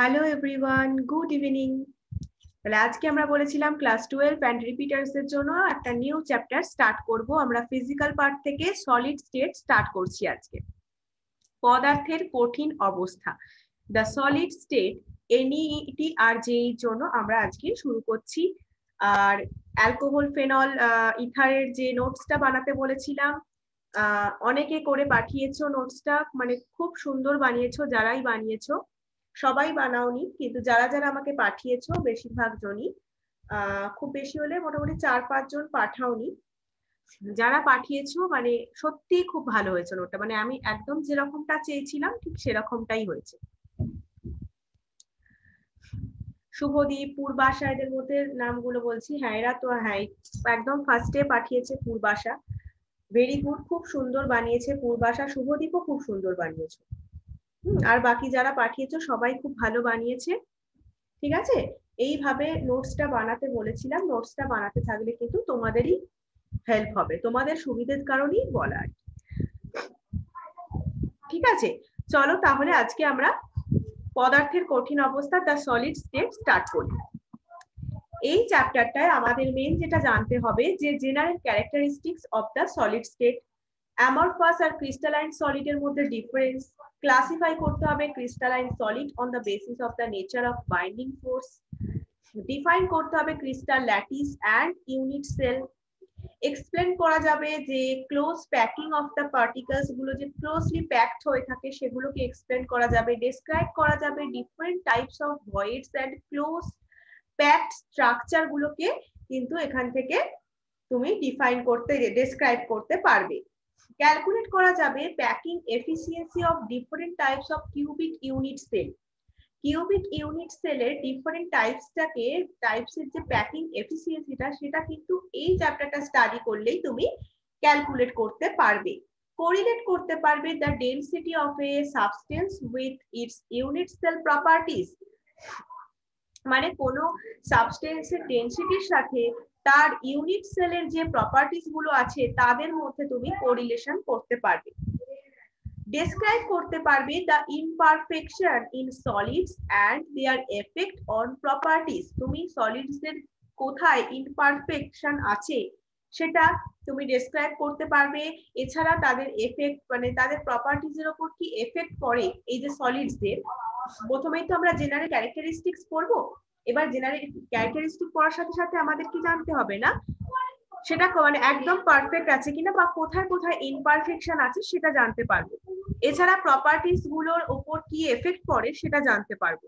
Hello everyone, good evening. তাহলে আজকে আমরা বলেছিলাম ক্লাস 12 অ্যান্ড রিপিটার্স এর জন্য একটা নিউ চ্যাপ্টার স্টার্ট করব। আমরা ফিজিক্যাল পার্ট থেকে সলিড স্টেট স্টার্ট করছি আজকে। পদার্থের কঠিন অবস্থা, দ্য সলিড স্টেট, এনইটি আর জেইর জন্য আমরা আজকে শুরু করছি। আর অ্যালকোহল, ফেনল, ইথারের যে নোটসটা বানাতে বলেছিলাম, অনেকে করে পাঠিয়েছো নোটসটা, মানে খুব সুন্দর বানিয়েছো। যারাই বানিয়েছো, সবাই বানাওনি, কিন্তু যারা যারা আমাকে পাঠিয়েছো বেশিরভাগ জনই, খুব বেশি হলে মোটামুটি 4-5 জন পাঠাওনি। যারা পাঠিয়েছো মানে সত্যি খুব ভালো হয়েছে নোটটা, মানে আমি একদম যেরকমটা চেয়েছিলাম ঠিক সেরকমটাই হয়েছে। শুভদীপ, পূর্বাশা, এদের মধ্যে নামগুলো বলছি। হ্যাঁ, এরা তো হ্যাঁ একদম ফার্স্টে পাঠিয়েছে পূর্বাশা, ভেরি গুড, খুব সুন্দর বানিয়েছে পূর্বাশা। শুভদীপও খুব সুন্দর বানিয়েছে। আর বাকি যারা পাঠিয়েছো সবাই খুব ভালো বানিয়েছে। ঠিক আছে, এইভাবে নোটসটা বানাতে বলেছিলাম। নোটসটা বানাতে থাকলে কিন্তু তোমাদেরই হেল্প হবে, তোমাদের সুবিধের কারণেই বলা। ঠিক আছে, চলো তাহলে আজকে আমরা পদার্থের কঠিন অবস্থা, দ্য সলিড স্টেট স্টার্ট করি। এই চ্যাপ্টারটায় আমাদের মেইন যেটা জানতে হবে যে general characteristics of the solid state, amorphous আর ক্রিস্টালাইন সলিডের মধ্যে ডিফারেন্স, ক্লাসিফাই করতে হবে crystalline solid on the basis of the nature of binding force, define করতে হবে crystal lattice and unit cell, explain করা যাবে যে close packing of the particles গুলো যে ক্লোজলি প্যাকড হয়ে থাকে সেগুলোকে এক্সপ্লেন করা যাবে, ডেসক্রাইব করা যাবে different types of voids and close packed structure গুলোকে কিন্তু এখান থেকে তুমি ডিফাইন করতে, ডেসক্রাইব করতে পারবে। ক্যালকুলেট করা যাবে packing efficiency of different types of cubic unit cell. Cubic unit সেলের ডিফারেন্ট টাইপসটাকে, টাইপসের যে প্যাকিং এফিসিয়েন্সিটা, সেটা কিন্তু এই চ্যাপ্টারটা স্টাডি করলেই তুমি ক্যালকুলেট করতে পারবে। কোরিলেট করতে পারবে the density of a substance with its unit cell properties, মানে কোনো সাবস্টেন্সের ডেনসিটির সাথে তার ইউনিট সেলের যে প্রপার্টিজ গুলো আছে তাদের মধ্যে তুমি কোরিলেশন করতে পারবে। ডেসক্রাইব করতে পারবে the imperfection in solids and their effect on properties. তুমি সলিডস এর কোথায় ইমপারফেকশন আছে সেটা তুমি ডেসক্রাইব করতে পারবে। এছাড়া তাদের এফেক্ট, মানে তাদের প্রপার্টিজ এর উপর কি এফেক্ট পড়ে এই যে সলিডস এর। প্রথমেই তো আমরা জেনারেল ক্যারেক্টারিস্টিক্স পড়বো। এবার জেনারেল ক্যারেক্টারিস্টিক পড়ার সাথে সাথে আমাদের কি জানতে হবে না সেটা মানে একদম পারফেক্ট আছে কিনা বা কোথায় কোথায় ইমপারফেকশন আছে সেটা জানতে পারবো। এছাড়া প্রপার্টিজ গুলোর উপর কি এফেক্ট পড়ে সেটা জানতে পারবো।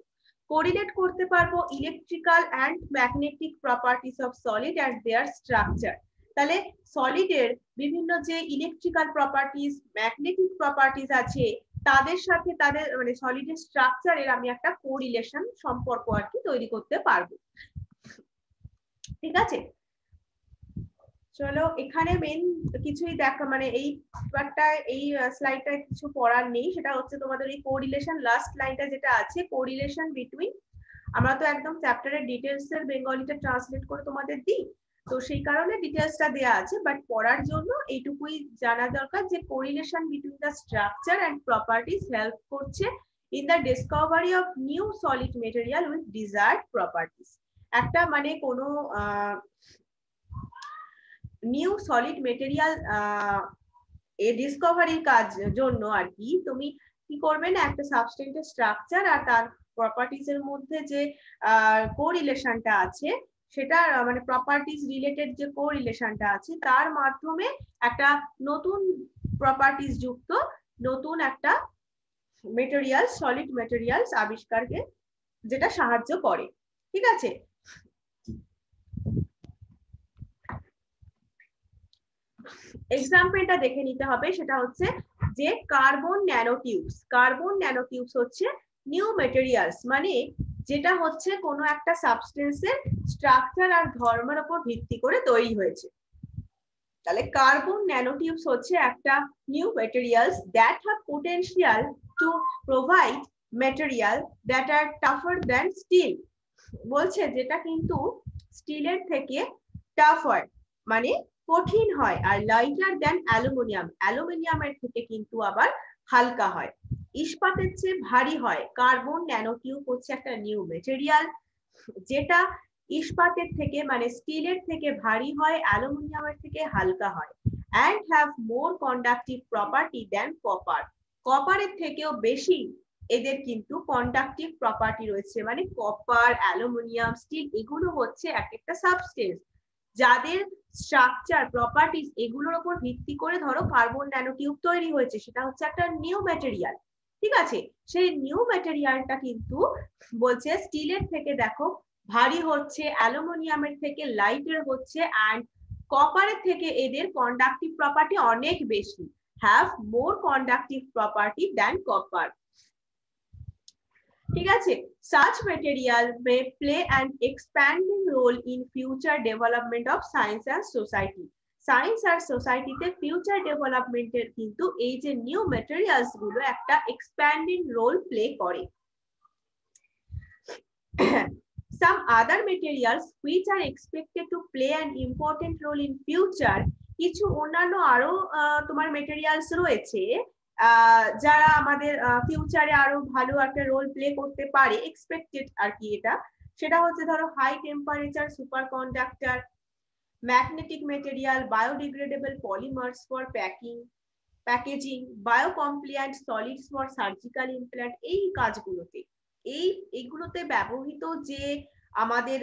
কোরিলেট করতে পারবো electrical and magnetic properties of solid and their structure. তাহলে সলিডের বিভিন্ন যে ইলেকট্রিক্যাল প্রপার্টিজ, ম্যাগনেটিক প্রপার্টিজ আছে তাদের সাথে তাদের মানে সলিডের স্ট্রাকচারের আমি একটা কোরিলেশন সম্পর্ক আর কি তৈরি করতে পারবো। ঠিক আছে, চলো এখানে মেন কিছুই দেখা, মানে এই পার্টটা, এই স্লাইডটা কিছু পড়ার নেই। সেটা হচ্ছে তোমাদের এই কোরিলেশন, লাস্ট লাইনটা যেটা আছে, কোরিলেশন বিটুইন, আমরা তো একদম চ্যাপ্টারের ডিটেইলস এর বেঙ্গলিটা ট্রান্সলেট করে তোমাদের দিই, তো সেই কারণে ডিটেইলসটা দেয়া আছে, বাট পড়ার জন্য এইটুকুই জানা দরকার যে correlation between the structure and properties help করছে in the discovery of new solid material with desired properties. একটা মানে কোনো নিউ সলিড মেটেরিয়াল ডিসকভারির কাজ জন্য আর কি তুমি কি করবে না, একটা সাবস্টেন্সের স্ট্রাকচার আর তার প্রপার্টিজ এর মধ্যে যে কোরিলেশনটা আছে সেটা, মানে প্রপার্টিজ রিলেটেড যে কোরিলেশনটা আছে তার মাধ্যমে একটা নতুন প্রপার্টিজ যুক্ত নতুন একটা মেটেরিয়াল, সলিড মেটেরিয়ালস আবিষ্কারকে যেটা সাহায্য করে। ঠিক আছে, এক্সাম্পলটা দেখে নিতে হবে। সেটা হচ্ছে যে কার্বন ন্যানোটিউবস। কার্বন ন্যানোটিউবস হচ্ছে নিউ মেটেরিয়ালস, মানে যেটা হচ্ছে কোনো একটা সাবস্টেন্সের স্ট্রাকচার আর ধর্মের উপর ভিত্তি করে তৈরি হয়েছে। তাহলে কার্বন ন্যানোটিউবস হচ্ছে একটা new materials that have potential to provide material that are tougher than steel. বলছে যেটা কিন্তু স্টিলের থেকে টাফ হয়, মানে কঠিন হয়, আর লাইটার দ্যান অ্যালুমিনিয়াম, অ্যালুমিনিয়ামের থেকে কিন্তু আবার হালকা হয়। ইস্পাতের চেয়ে ভারী হয়। কার্বন ন্যানোটিউব হচ্ছে একটা নিউ মেটেরিয়াল যেটা ইস্পাতের থেকে মানে স্টিলের থেকে ভারী হয়, অ্যালুমিনিয়ামের থেকে হালকা হয়, and have more conductive property than copper. কপারের থেকেও বেশি এদের কিন্তু কন্ডাক্টিভ প্রপার্টি রয়েছে। মানে কপার, অ্যালুমিনিয়াম, স্টিল এগুলো হচ্ছে এক একটা সাবস্টেন্স যাদের স্ট্রাকচার, প্রপার্টিজ এগুলোর উপর ভিত্তি করে ধরো কার্বন ন্যানোটিউব তৈরি হয়েছে, সেটা হচ্ছে একটা নিউ ম্যাটেরিয়াল। ঠিক আছে, সেই নিউ ম্যাটেরিয়ালটা কিন্তু বলছে স্টিলের থেকে দেখো ভারী হচ্ছে, অ্যালুমিনিয়ামের থেকে লাইটার হচ্ছে, অ্যান্ড কপারের থেকে এদের কন্ডাক্টিভ প্রপার্টি অনেক বেশি, have more conductive property than copper. ঠিক আছে, such material may play an expanding role in future development of science and society. Science আর সোসাইটিতে ফিউচার ডেভেলপমেন্টের কিন্তু এই যে নিউ ম্যাটেরিয়ালস গুলো একটা এক্সপ্যান্ডিং রোল প্লে করে। Some other materials which are expected to play an important role in future, কিছু অন্যান্য আরো তোমার মেটেরিয়ালস রয়েছে যারা আমাদের ফিউচারে আরো ভালো একটা রোল প্লে করতে পারে, এক্সপেক্টেড আর কি এটা, সেটা হচ্ছে ধরো high temperature superconductor, magnetic material, biodegradable polymers for packaging, biocompliant solids for surgical implant. এই কাজগুলোতে এইগুলোতে ব্যবহৃত যে আমাদের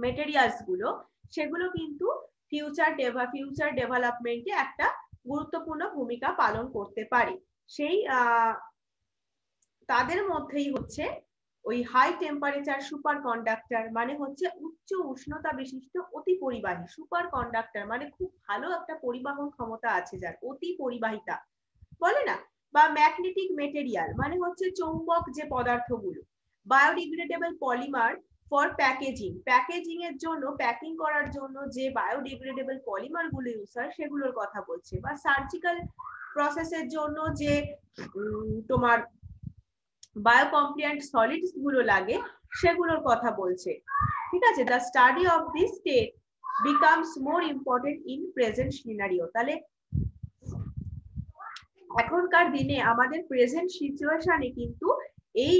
মেটেরিয়ালস গুলো সেগুলো কিন্তু ফিউচার ডেভেলপমেন্টে একটা গুরুত্বপূর্ণ ভূমিকা পালন করতে পারে। সেই তাদের মধ্যেই হচ্ছে ওই হাই টেম্পারেচার সুপার কন্ডাক্টর, মানে হচ্ছে উচ্চ উষ্ণতা বিশিষ্ট অতি পরিবাহী। সুপার কন্ডাক্টর মানে খুব ভালো একটা পরিবহন ক্ষমতা আছে যার, অতি পরিবাহিতা বলে না। বা ম্যাগনেটিক মেটেরিয়াল মানে হচ্ছে চৌম্বক যে পদার্থগুলো। বায়োডিগ্রেডেবল পলিমার ফর প্যাকেজিং এর জন্য, প্যাকিং করার জন্য যে বায়োডিগ্রেডেবল পলিমার গুলো ইউজ হয় সেগুলোর কথা বলছে। বা সার্জিক্যাল প্রসেসের জন্য যে তোমার বায়োকমপ্লিয়েন্ট সলিডস গুলো লাগে সেগুলোর কথা বলছে। ঠিক আছে, the study of this state becomes more important in present scenario. তাহলে এখনকার দিনে আমাদের প্রেজেন্ট সিচুয়েশনে কিন্তু এই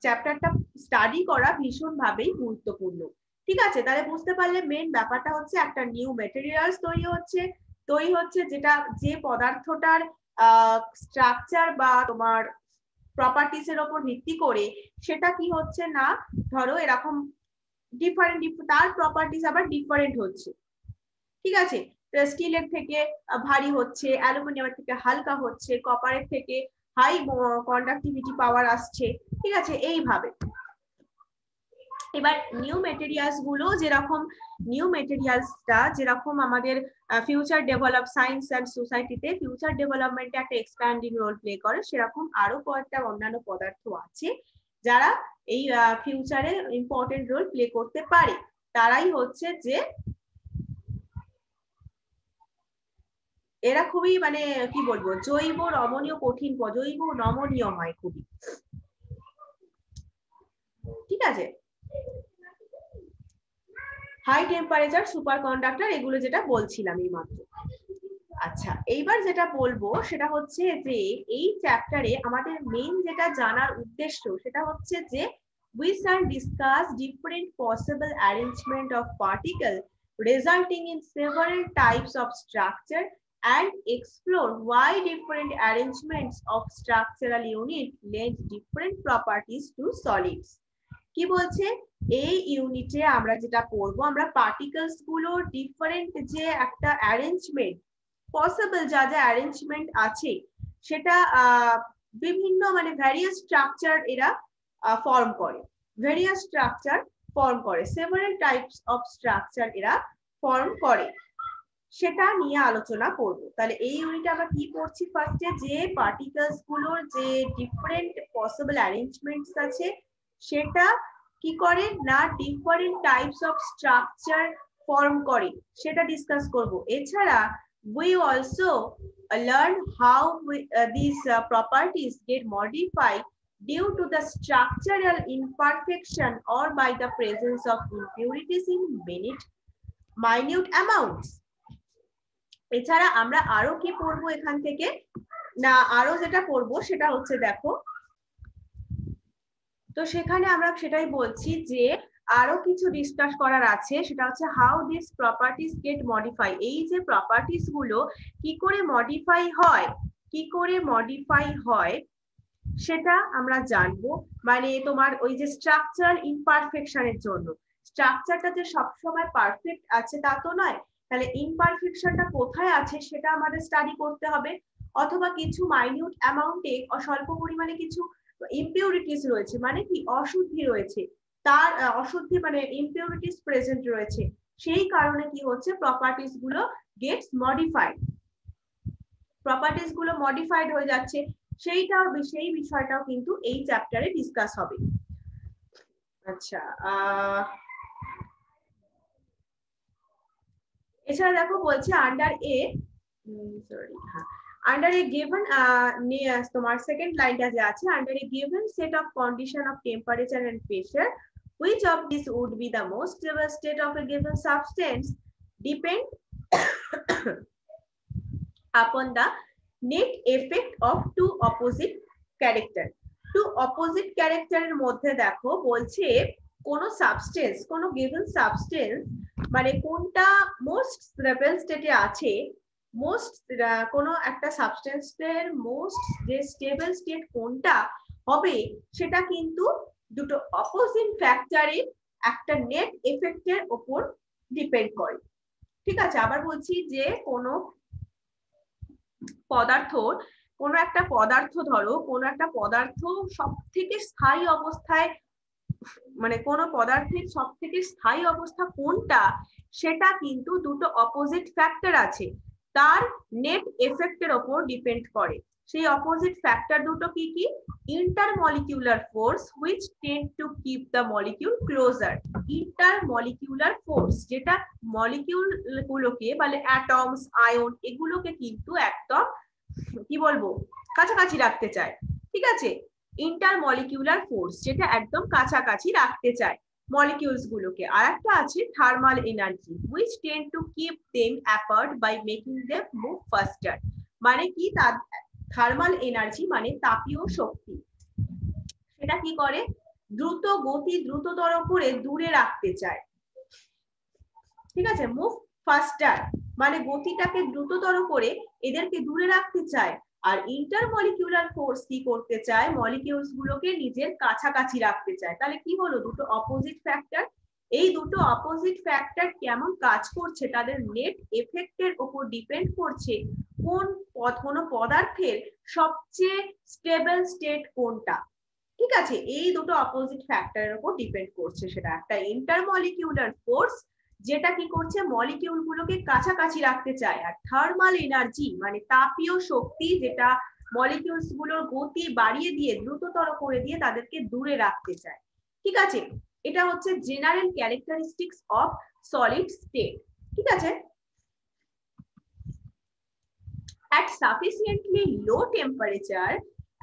চ্যাপ্টারটা স্টাডি করা ভীষণ ভাবেই গুরুত্বপূর্ণ। ঠিক আছে, তাহলে বুঝতে পারলে মেইন ব্যাপারটা হচ্ছে একটা নিউ ম্যাটেরিয়ালস তৈরি হচ্ছে যেটা যে পদার্থটার স্ট্রাকচার বা তোমার প্রপার্টিস এর উপর ভিত্তি করে সেটা কি হচ্ছে না, ধরো এরকম ডিফারেন্ট তার প্রপার্টিস আবার ডিফারেন্ট হচ্ছে। ঠিক আছে, স্টিলের থেকে ভারী হচ্ছে, অ্যালুমিনিয়ামের থেকে হালকা হচ্ছে, কপারের থেকে হাই কন্ডাক্টিভিটি পাওয়ার আসছে। ঠিক আছে, এইভাবে এবার নিউ মেটেরিয়ালস গুলো যেরকম আমাদের ফিউচার ডেভেলপ সায়েন্স এন্ড সোসাইটিতে ফিউচার ডেভেলপমেন্টে একটা এক্সপ্যান্ডিং রোল প্লে করে, সেরকম আরো কয়েকটা অন্যান্য পদার্থ আছে যারা এই ফিউচারে ইম্পর্টেন্ট রোল প্লে করতে পারে। তারাই হচ্ছে যে এরা খুবই মানে কি বলবো জৈব নমনীয় কঠিন জৈব নমনীয় হয় খুবই। ঠিক আছে, হাই টেম্পারেচার সুপার কন্ডাক্টর এগুলো যেটা বলছিলাম এই মাত্র। আচ্ছা, এইবার যেটা বলবো সেটা হচ্ছে যে এই চ্যাপ্টারে আমাদের মেইন যেটা জানার উদ্দেশ্য সেটা হচ্ছে যে we shall discuss different possible arrangement of particle resulting in several types of structure and explore why different arrangements of structural unit lend different properties to solids. কি বলছে এই ইউনিটে আমরা যেটা পড়বো, আমরা পার্টিকেলস গুলো ডিফারেন্ট যে একটা অ্যারেঞ্জমেন্ট পসিবল যা যা অ্যারেঞ্জমেন্ট আছে সেটা বিভিন্ন মানে ভ্যারিয়াস স্ট্রাকচার এরা ফর্ম করে, সেভারাল টাইপস অফ স্ট্রাকচার এরা ফর্ম করে, সেটা নিয়ে আলোচনা করব। তাহলে এই ইউনিটে আমরা কি পড়ছি, ফার্স্টে যে পার্টিকেলস গুলোর যে ডিফারেন্ট পসিবল অ্যারেঞ্জমেন্টস আছে সেটা কি করে না different types of structure form করে সেটা ডিসকাস করব। এছাড়া we also learn how these properties get modified due to the structural imperfection or by the presence of impurities in minute amounts. এছাড়া আমরা আরো কি পড়বো এখান থেকে, না আরো যেটা পড়বো সেটা হচ্ছে দেখো, তো সেখানে আমরা সেটাই বলছি যে আরো কিছু ডিসকাস করার আছে, সেটা হচ্ছে how this properties get modify. এই যে প্রপার্টিজ গুলো কি করে মডিফাই হয়, কি করে মডিফাই হয় সেটা আমরা জানবো। মানে তোমার ওই যে স্ট্রাকচারাল ইমপারফেকশনের জন্য, স্ট্রাকচারটা যে সবসময় পারফেক্ট আছে তা তো নয়, তাহলে ইমপারফেকশনটা কোথায় আছে সেটা আমাদের স্টাডি করতে হবে। অথবা কিছু মাইনিউট অ্যামাউন্টে স্বল্প পরিমাণে কিছু ইমপিউরিটিস রয়েছে, মানে কি অশুদ্ধি রয়েছে, তার অশুদ্ধি মানে ইমপিউরিটিস প্রেজেন্ট রয়েছে, সেই কারণে কি হচ্ছে প্রপার্টিস গুলো গেটস মডিফাইড, প্রপার্টিস গুলো মডিফাইড হয়ে যাচ্ছে, সেই বিষয়টাও কিন্তু এই চ্যাপ্টারে ডিসকাস হবে। আচ্ছা, এছাড়া দেখো বলছে আন্ডার এ সরি হ্যাঁ আন্ডার এ গিভেন তোমার সেকেন্ড লাইনটা যে আছে, under a given set of condition of temperature and pressure which of these would be the most stable state of a given substance depend upon the net effect of two opposite character। Two opposite ক্যারেক্টারের মধ্যে দেখো বলছে কোন substance, কোন given substance মানে কোনটা most stable স্টেটে আছে, মোস্ট কোন একটা সাবস্টেন্সের মোস্ট যে স্টেবল স্টেট কোনটা হবে সেটা কিন্তু দুটো অপোজিট ফ্যাক্টরের একটা নেট এফেক্টের উপর ডিপেন্ড করে। ঠিক আছে, আবার বলছি যে কোনো পদার্থ, কোন একটা পদার্থ ধরো, কোন একটা পদার্থ সব থেকে স্থায়ী অবস্থায়, মানে কোন পদার্থের সব থেকে স্থায়ী অবস্থা কোনটা সেটা কিন্তু দুটো অপোজিট ফ্যাক্টর আছে, তার নেট এফেক্টের উপর ডিপেন্ড করে। সেই অপোজিট ফ্যাক্টর দুটো কি কি, intermolecular force which tend to keep the molecule closer. Intermolecular force যেটা মলিকিউল গুলোকে মানে অ্যাটমস আয়ন এগুলোকে কিন্তু একদম কি বলবো কাছাকাছি রাখতে চায়। ঠিক আছে, ইন্টারমলিকিউলার ফোর্স যেটা একদম কাছাকাছি রাখতে চায় মলিকিউলস গুলোকে। আর একটা আছে thermal energy which tend to keep them apart by making them move faster। মানে কি, তার থার্মাল এনার্জি মানে তাপীয় শক্তি, সেটা কি করে দ্রুত গতি দ্রুততর করে দূরে রাখতে চায়। ঠিক আছে, মুভ ফাস্টার মানে গতিটাকে দ্রুততর করে এদেরকে দূরে রাখতে চায়। আর ইন্টারমলিকিউলার ফোর্স কি করতে চায়, মলিকিউলস গুলোকে নিজের কাছাকাছি রাখতে চায়। তাহলে কি হলো, দুটো অপোজিট ফ্যাক্টর, এই দুটো অপোজিট ফ্যাক্টর কেমন কাজ করছে তাদের নেট এফেক্টের উপর ডিপেন্ড করছে কোন পদার্থের সবচেয়ে স্টেবল স্টেট কোনটা। ঠিক আছে, এই দুটো অপোজিট ফ্যাক্টরের উপর ডিপেন্ড করছে, সেটা একটা ইন্টারমলিকিউলার ফোর্স যেটা কি করছে মলিকিউল গুলোকে কাছাকাছি রাখতে চায়, আর থার্মাল এনার্জি মানে তাপীয় শক্তি যেটা মলিকিউলস গুলোর গতি বাড়িয়ে দিয়ে দ্রুততর করে দিয়ে তাদেরকে দূরে রাখতে চায়। ঠিক আছে, এটা হচ্ছে general characteristics of solid state. ঠিক আছে, at sufficiently low temperature,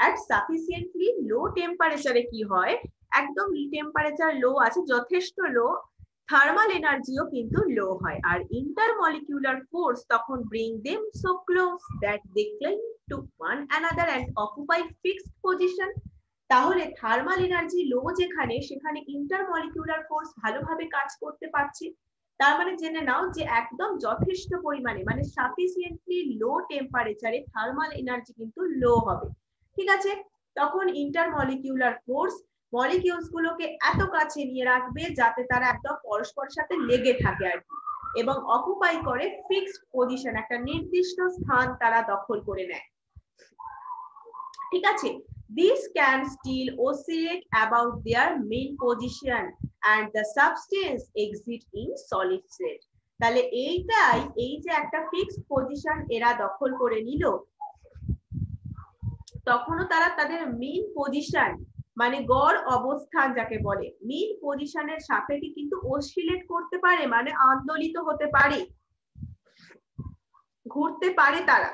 at sufficiently low temperature কি হয়, একদম টেম্পারেচার লো আছে যথেষ্ট লো, থার্মাল এনার্জিও কিন্তু লো হয়, আর ইন্টারমলিকিউলার ফোর্স তখন bring them so close that they cling to one another and occupy fixed position। তাহলে থার্মাল এনার্জি লো যেখানে সেখানে ইন্টারমলিকিউলার ফোর্স ভালোভাবে কাজ করতে পারছে, তার মানে জেনে নাও যে একদম যথেষ্ট পরিমাণে মানে সাফিসিয়েন্টলি লো টেম্পারেচারে থার্মাল এনার্জি কিন্তু লো হবে। ঠিক আছে, তখন ইন্টারমলিকিউলার ফোর্স মলিকিউলস গুলোকে এত কাছে নিয়ে রাখবে যাতে তারা একদম পরস্পরের সাথে লেগে থাকে আর কি, এবং অকুপাই করে ফিক্সড পজিশন, একটা নির্দিষ্ট স্থান তারা দখল করে নেয়। ঠিক আছে, these can still oscillate about their main position and the substance exit in solid state। তাহলে এইটাই, এই যে একটা ফিক্সড পজিশন এরা দখল করে নিল, তখনও তারা তাদের মেইন পজিশন মানে গড় অবস্থান যাকে বলে মেইন পজিশনের সাপেক্ষে কিন্তু অসিলেট করতে পারে, মানে আন্দোলিত হতে পারে, ঘুরতে পারে তারা।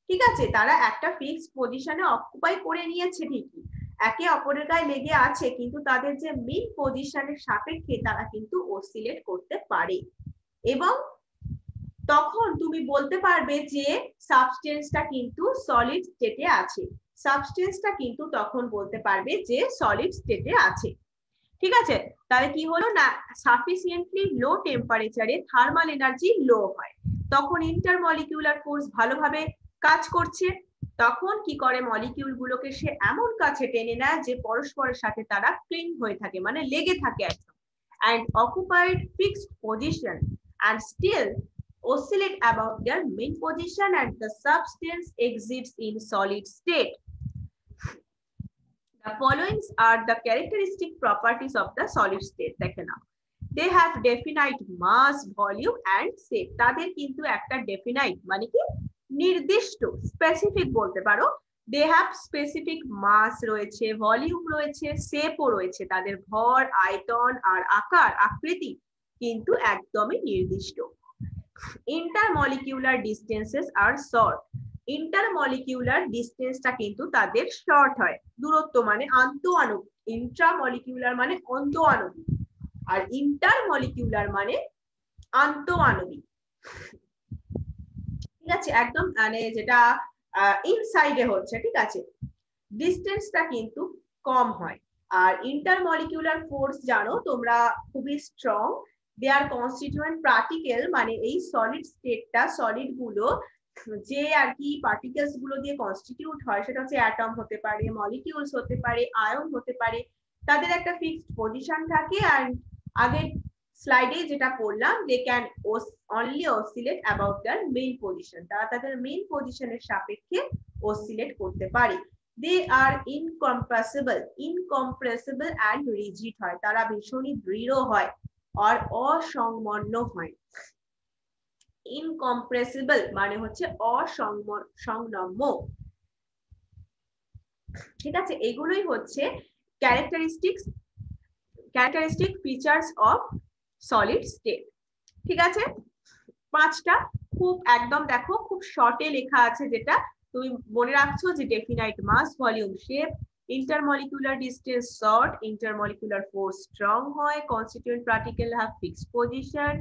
ঠিক আছে, তারা একটা ফিক্সড পজিশনে অকুপাই করে নিয়েছে ঠিকই, একে অপরের গায়ে লেগে আছে, কিন্তু তাদের যে মেইন পজিশনের সাপেক্ষে তারা কিন্তু অসিলেট করতে পারে। এবং তখন তুমি বলতে পারবে যে সাবস্টেন্সটা কিন্তু সলিড স্টেটে আছে, সাবস্টেন্সটা কিন্তু তখন বলতে পারবে যে সলিড স্টেটে আছে। ঠিক আছে, তাহলে কি হলো না, সাফিসিয়েন্টলি লো টেম্পারেচারে থার্মাল এনার্জি লো হয়, তখন ইন্টারমলিকিউলার ফোর্স ভালোভাবে কাজ করছে, তখন কি করে মলিকিউল গুলোকে সে এমন কাছে টেনে নেয় যে পরস্পরের সাথে তারা ক্লিং হয়ে থাকে, মানে লেগে থাকে একদম, and occupied fixed position and still oscillate above their main position and the substance exists in solid state. The following are the characteristic properties of the solid state. দেখে নাও, they have definite mass, volume and shape. তাদের কিন্তু একটা definite মানে কি নির্দিষ্ট, specific বলতে পারো, they have specific mass রয়েছে, ভলিউম রয়েছে, শেপও রয়েছে, তাদের ভর, আয়তন আর আকার, আকৃতি কিন্তু একদমই নির্দিষ্ট। Intermolecular distances are short. ইন্টারমলিকিউলার ডিসটেন্সটা কিন্তু তাদের শর্ট হয়, দূরত্ব মানে আন্তঃআণবিক, ইন্ট্রামলিকিউলার মানে অন্তঃআণবিক আর ইন্টারমলিকিউলার মানে আন্তঃআণবিক। ঠিক আছে, একদম মানে যেটা ইনসাইডে হচ্ছে, ঠিক আছে, ডিসটেন্সটা কিন্তু কম হয়। আর ইন্টারমলিকিউলার ফোর্স জানো তোমরা খুবই স্ট্রং, দে আর কনস্টিটিউয়েন্ট পার্টিকেল, মানে এই সলিড স্টেটটা, সলিড গুলো যে আর কি পার্টিকেলস গুলো দিয়ে কনস্টিটিউট হয় সেটা হচ্ছে অ্যাটম হতে পারে, মলিকিউলস হতে পারে, আয়ন হতে পারে, তাদের একটা ফিক্সড পজিশন থাকে, আর আগের স্লাইডে যেটা পড়লাম, they can only oscillate about their mean position, তারা তাদের মেইন পজিশনের সাপেক্ষে অসিলেট করতে পারে। They are incompressible and rigid হয়, তারা ভীষণই দৃঢ় হয় আর অসংলগ্ন হয়। ইনকম্প্রেসিবল মানে হচ্ছে অসংলগ্ন। ঠিক আছে, এগুলোই হচ্ছে characteristic features of solid state. ঠিক আছে, পাঁচটা খুব একদম দেখো খুব শর্টে লেখা আছে, যেটা তুমি মনে রাখছো যে definite mass, volume, shape, intermolecular distance short, intermolecular force strong হয়, constituent particle have fixed position,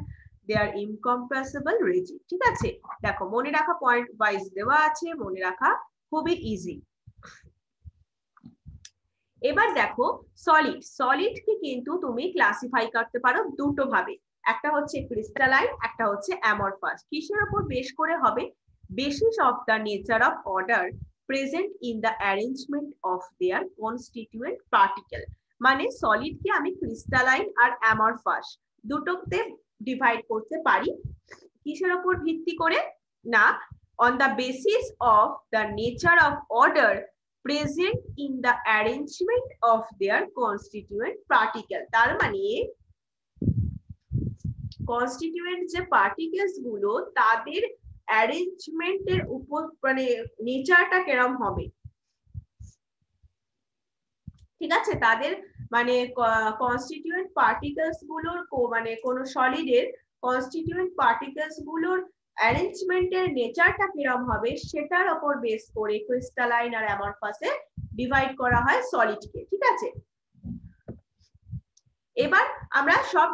they are incompressible, rigid। ঠিক আছে, দেখো মনে রাখা পয়েন্ট ওয়াইজ দেওয়া আছে, মনে রাখা খুবই ইজি। এবার দেখো সলিড কে কিন্তু তুমি ক্লাসিফাই করতে পারো দুটো ভাবে, একটা হচ্ছে ক্রিস্টালাইন, একটা হচ্ছে অ্যামরফাস। কিসের উপর বেশ করে হবে? Basis of the nature of order present in the arrangement of their constituent particle. মানে সলিড কে আমি ক্রিস্টালাইন আর অ্যামরফাস দুটোতে ডিভাইড করতে পারি, কিসের উপর ভিত্তি করে? না, on the basis of the nature of order present in the arrangement of their constituent particle। তার মানে কনস্টিটিউয়েন্ট যে পার্টিকেলস গুলো তাদের অ্যারেঞ্জমেন্টের উপর মানে নেচারটা কেরম হবে, ঠিক আছে, তাদের মানে কনস্টিটিউয়েন্ট পার্টিকেলস গুলোর মানে কোন সলিডের কনস্টিটিউয়েন্ট পার্টিকেলস গুলোর অ্যারেঞ্জমেন্টের নেচারটা কিরকম হবে সেটার উপর বেস করে ক্রিস্টালাইন আর অ্যামরফাসে ডিভাইড করা হয় সলিডকে। ঠিক আছে, এবার আমরা সব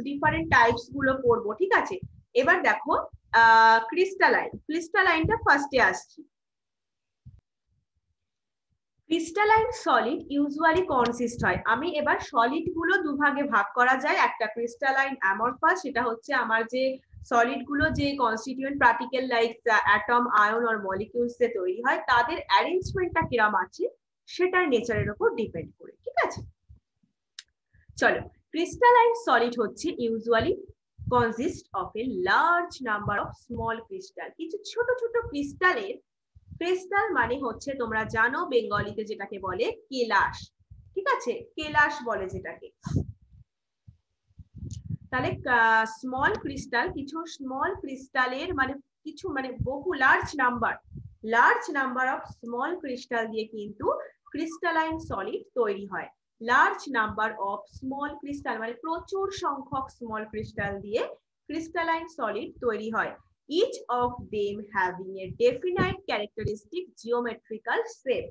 ডিফারেন্ট টাইপস গুলো পড়বো। ঠিক আছে, এবার দেখো ক্রিস্টালাইনটা ফার্স্টে আসছি। ক্রিস্টালাইন সলিড ইউজুয়ালি কনসিস্ট হয়, আমি এবার সলিড গুলো দুভাগে ভাগ করা যায়, একটা ক্রিস্টালাইন, অ্যামরফাস, সেটা হচ্ছে আমার যে সলিড গুলো যে constituent particle like atom, ion আর মলিকিউলস এ তৈরি হয়, তাদের অ্যারেঞ্জমেন্টটা কিরকম আছে সেটার নেচারের উপর ডিপেন্ড করে। ঠিক আছে, চলো, ক্রিস্টালাইন সলিড হচ্ছে usually consist of a large number of small crystal, কিছু ছোট ছোট ক্রিস্টালের, ক্রিস্টাল মানে হচ্ছে তোমরা জানো বেঙ্গলিতে যেটাকে বলে কেলাস। ঠিক আছে, কেলাস বলে যেটাকে। তাহলে স্মল ক্রিস্টাল, কিছু স্মল ক্রিস্টালের মানে কিছু মানে বহু large number of small crystal দিয়ে কিন্তু ক্রিস্টালাইন সলিড তৈরি হয়। Large number of small crystal মানে প্রচুর সংখ্যক স্মল ক্রিস্টাল দিয়ে ক্রিস্টালাইন সলিড তৈরি হয়। Each of them having a definite characteristic geometrical shape.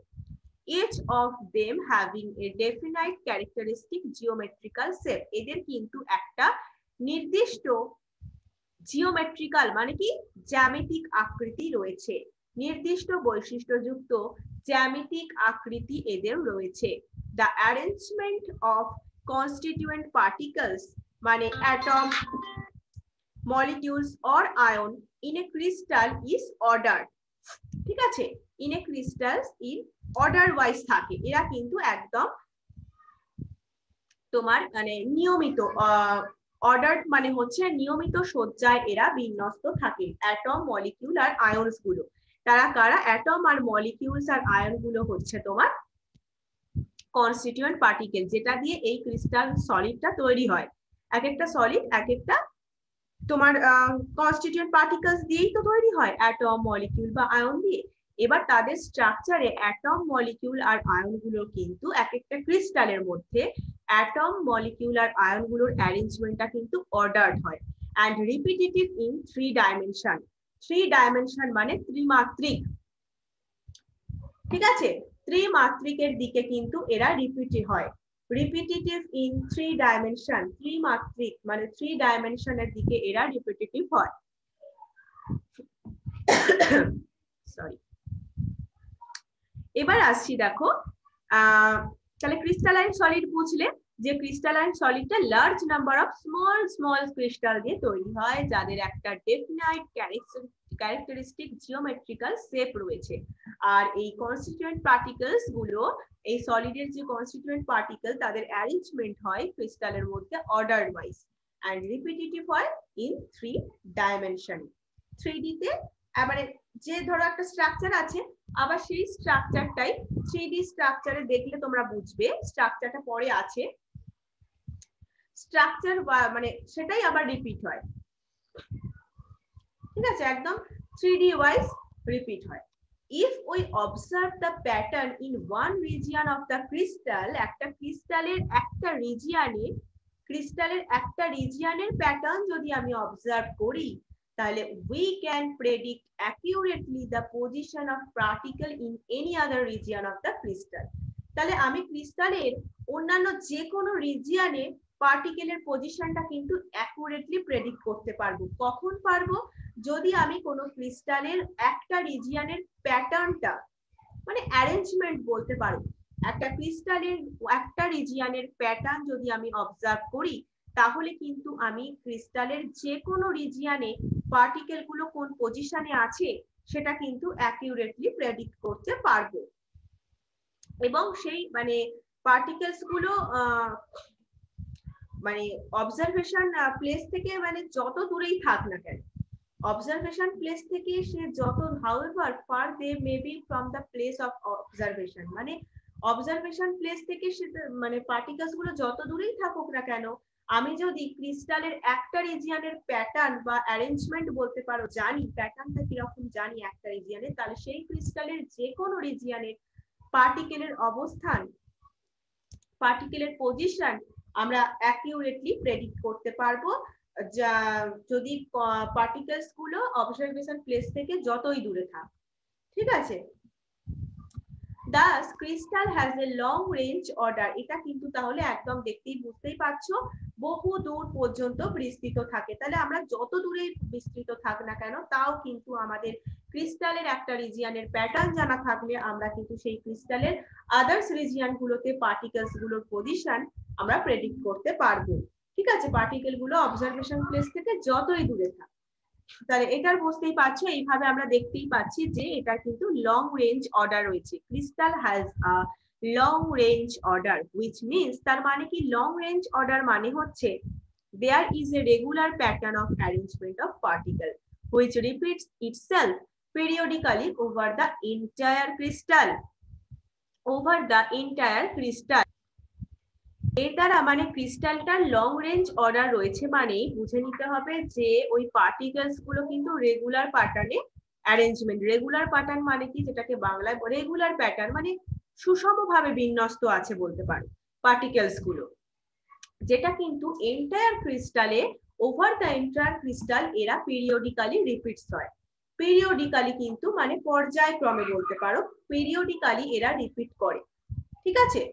Each of them having a definite characteristic geometrical shape. এদের কিন্তু একটা নির্দিষ্ট জিওমেট্রিক্যাল মানে কি জ্যামিতিক আকৃতি রয়েছে, নির্দিষ্ট বৈশিষ্ট্যযুক্ত জ্যামিতিক আকৃতি এদের রয়েছে। The arrangement of constituent particles মানে atom, molecules or ion in a crystal is order. ঠিক আছে, in a crystals in order wise থাকে, এরা কিন্তু একদম তোমার মানে নিয়মিত অর্ডার মানে হচ্ছে নিয়মিত সজ্জায় এরা বিন্যস্ত থাকে। অ্যাটম, মলিকিউল আর আয়নস গুলো, তারা কারা? অ্যাটম আর মলিকিউলস আর আয়ন গুলো হচ্ছে তোমার কনস্টিটিউয়েন্ট পার্টিকেল, যেটা দিয়ে এই ক্রিস্টাল সলিডটা তৈরি হয়। এক একটা সলিড এক একটা তোমার কনস্টিটিউয়েন্ট পার্টিকেলস দিয়েই তো তৈরি হয়, অ্যাটম, মলিকিউল বা আয়ন দিয়ে। এবার তাদের স্ট্রাকচারে অ্যাটম, মলিকিউল আর আয়ন গুলো কিন্তু এক একটা ক্রিস্টালের মধ্যে অ্যাটম, মলিকিউল আর আয়ন গুলোর অ্যারেঞ্জমেন্টটা কিন্তু অর্ডার্ড হয় and repetitive in 3 dimension. 3 dimension মানে ত্রিমাত্রিক। ঠিক আছে, ত্রিমাত্রিকের দিকে কিন্তু এরা রিপিটেড হয়। রিপিটেটিভ ইন 3 ডাইমেনশন, ত্রিমাত্রিক মানে 3 ডাইমেনশনের দিকে এরা রিপিটেটিভ হয়। সরি, এবার আসছি দেখো, তাহলে ক্রিস্টালাইন সলিড বুঝলে যে ক্রিস্টালাইন সলিডটা large number of small small crystal দিয়ে তৈরি হয়, যাদের একটা ডেফিনাইট ক্যারেক্টারিস্টিক জিওমেট্রিক্যাল শেপ রয়েছে। আর এই কনস্টিটিউয়েন্ট পার্টিকেলস গুলো, এই সলিডের যে কনস্টিটিউয়েন্ট পার্টিকেল, তাদের অ্যারেঞ্জমেন্ট হয় ক্রিস্টালের মধ্যে অর্ডার ওয়াইজ এন্ড রিপিটেটিভ হয় ইন 3 ডাইমেনশন। 3D তে মানে যে ধরো একটা স্ট্রাকচার আছে, আবার সেই স্ট্রাকচারটাই 3D স্ট্রাকচারে দেখলে তোমরা বুঝবে স্ট্রাকচারটা পরে আছে, স্ট্রাকচার মানে সেটাই আবার রিপিট হয়। ঠিক আছে, একদম 3D ওয়াইজ রিপিট হয়। If we observe the pattern in one region of the crystal, একটা ক্রিস্টালের একটা রিজিয়নে, ক্রিস্টালের একটা রিজিয়নের প্যাটার্ন যদি আমি অবজার্ভ করি, তাহলে we can predict accurately the position of particle in any other region of the crystal. তাহলে আমি ক্রিস্টালের অন্যান্য যে কোনো রিজিয়নে পার্টিকেলের পজিশনটা কিন্তু অ্যাকুরেটলি প্রেডিক্ট করতে পারবো। কখন পারবো? যদি আমি কোনো ক্রিস্টালের একটা রিজিয়নের প্যাটার্নটা মানে অ্যারেঞ্জমেন্ট বলতে পারো, একটা ক্রিস্টালের একটা রিজিয়নের প্যাটার্ন যদি আমি অবজার্ভ করি, তাহলে কিন্তু আমি ক্রিস্টালের যে কোনো রিজিয়নে পার্টিকেল গুলো কোন পজিশনে আছে সেটা কিন্তু অ্যাকিউরেটলি প্রেডিক্ট করতে পারবো। এবং সেই মানে পার্টিকেলস গুলো মানে অবজারভেশন প্লেস থেকে মানে যত দূরেই থাক না কেন, অবজারভেশন প্লেস থেকে সে যত however far they may be from the place of observation, মানে অবজারভেশন প্লেস থেকে সে মানে পার্টিকেলস গুলো যত দূরেই থাকুক না কেন, আমি যদি ক্রিস্টালের একটা রিজিয়নের প্যাটার্ন বা অ্যারেঞ্জমেন্ট বলতে পারো জানি, প্যাটার্নটা কিরকম জানি একটা রিজিয়নে, তাহলে সেই ক্রিস্টালের যে কোনো রিজিয়নের পার্টিকেলের অবস্থান, পার্টিকেলের পজিশন আমরা অ্যাকিউরেটলি প্রেডিক্ট করতে পারবো, যদি পার্টিকেলস গুলো অবজারভেশন প্লেস থেকে যতই দূরে থাক। ঠিক আছে, Thus crystal has a long range order, এটা কিন্তু তাহলে একদম দেখতেই বুঝতেই পারছো বহু দূর পর্যন্ত বিস্তৃত থাকে। তাহলে আমরা যত দূরে বিস্তৃত থাক না কেন, তাও কিন্তু আমাদের ক্রিস্টালের একটা রিজিয়নের প্যাটার্ন জানা থাকলে আমরা কিন্তু সেই ক্রিস্টালের আদার্স রিজিয়ন গুলোতে পার্টিকেলস গুলোর পজিশন আমরা প্রেডিক্ট করতে পারবো। ঠিক আছে, পার্টিকেল গুলো অবজারভেশন প্লেস থেকে যতই দূরে থাক। তাহলে এটার বুঝতেই পারছো, এইভাবে আমরা দেখতেই পাচ্ছি যে এটা কিন্তু লং রেঞ্জ অর্ডার রয়েছে। Crystal has a long range order, which means, তার মানে কি লং রেঞ্জ অর্ডার মানে হচ্ছে there is a regular pattern of arrangement of particle which repeats itself periodically over the entire crystal, over the entire crystal। এর দ্বারা মানে ক্রিস্টালটার long range order রয়েছে মানে বুঝে নিতে হবে যে ওই পার্টিকেলস গুলো কিন্তু রেগুলার প্যাটার্নে অ্যারেঞ্জমেন্ট। রেগুলার প্যাটার্ন মানে কি, যেটাকে বাংলায় রেগুলার প্যাটার্ন মানে সুষমভাবে বিন্যস্ত আছে বলতে পারো পার্টিকেলস গুলো, যেটা কিন্তু এন্টায়ার ক্রিস্টালে ওভার দ্য এন্টায়ার ক্রিস্টাল এরা পিরিয়ডিক্যালি রিপিটস হয়। পিরিয়ডিক্যালি কিন্তু মানে পর্যায়ক্রমে বলতে পারো, পিরিয়ডিক্যালি এরা রিপিট করে। ঠিক আছে,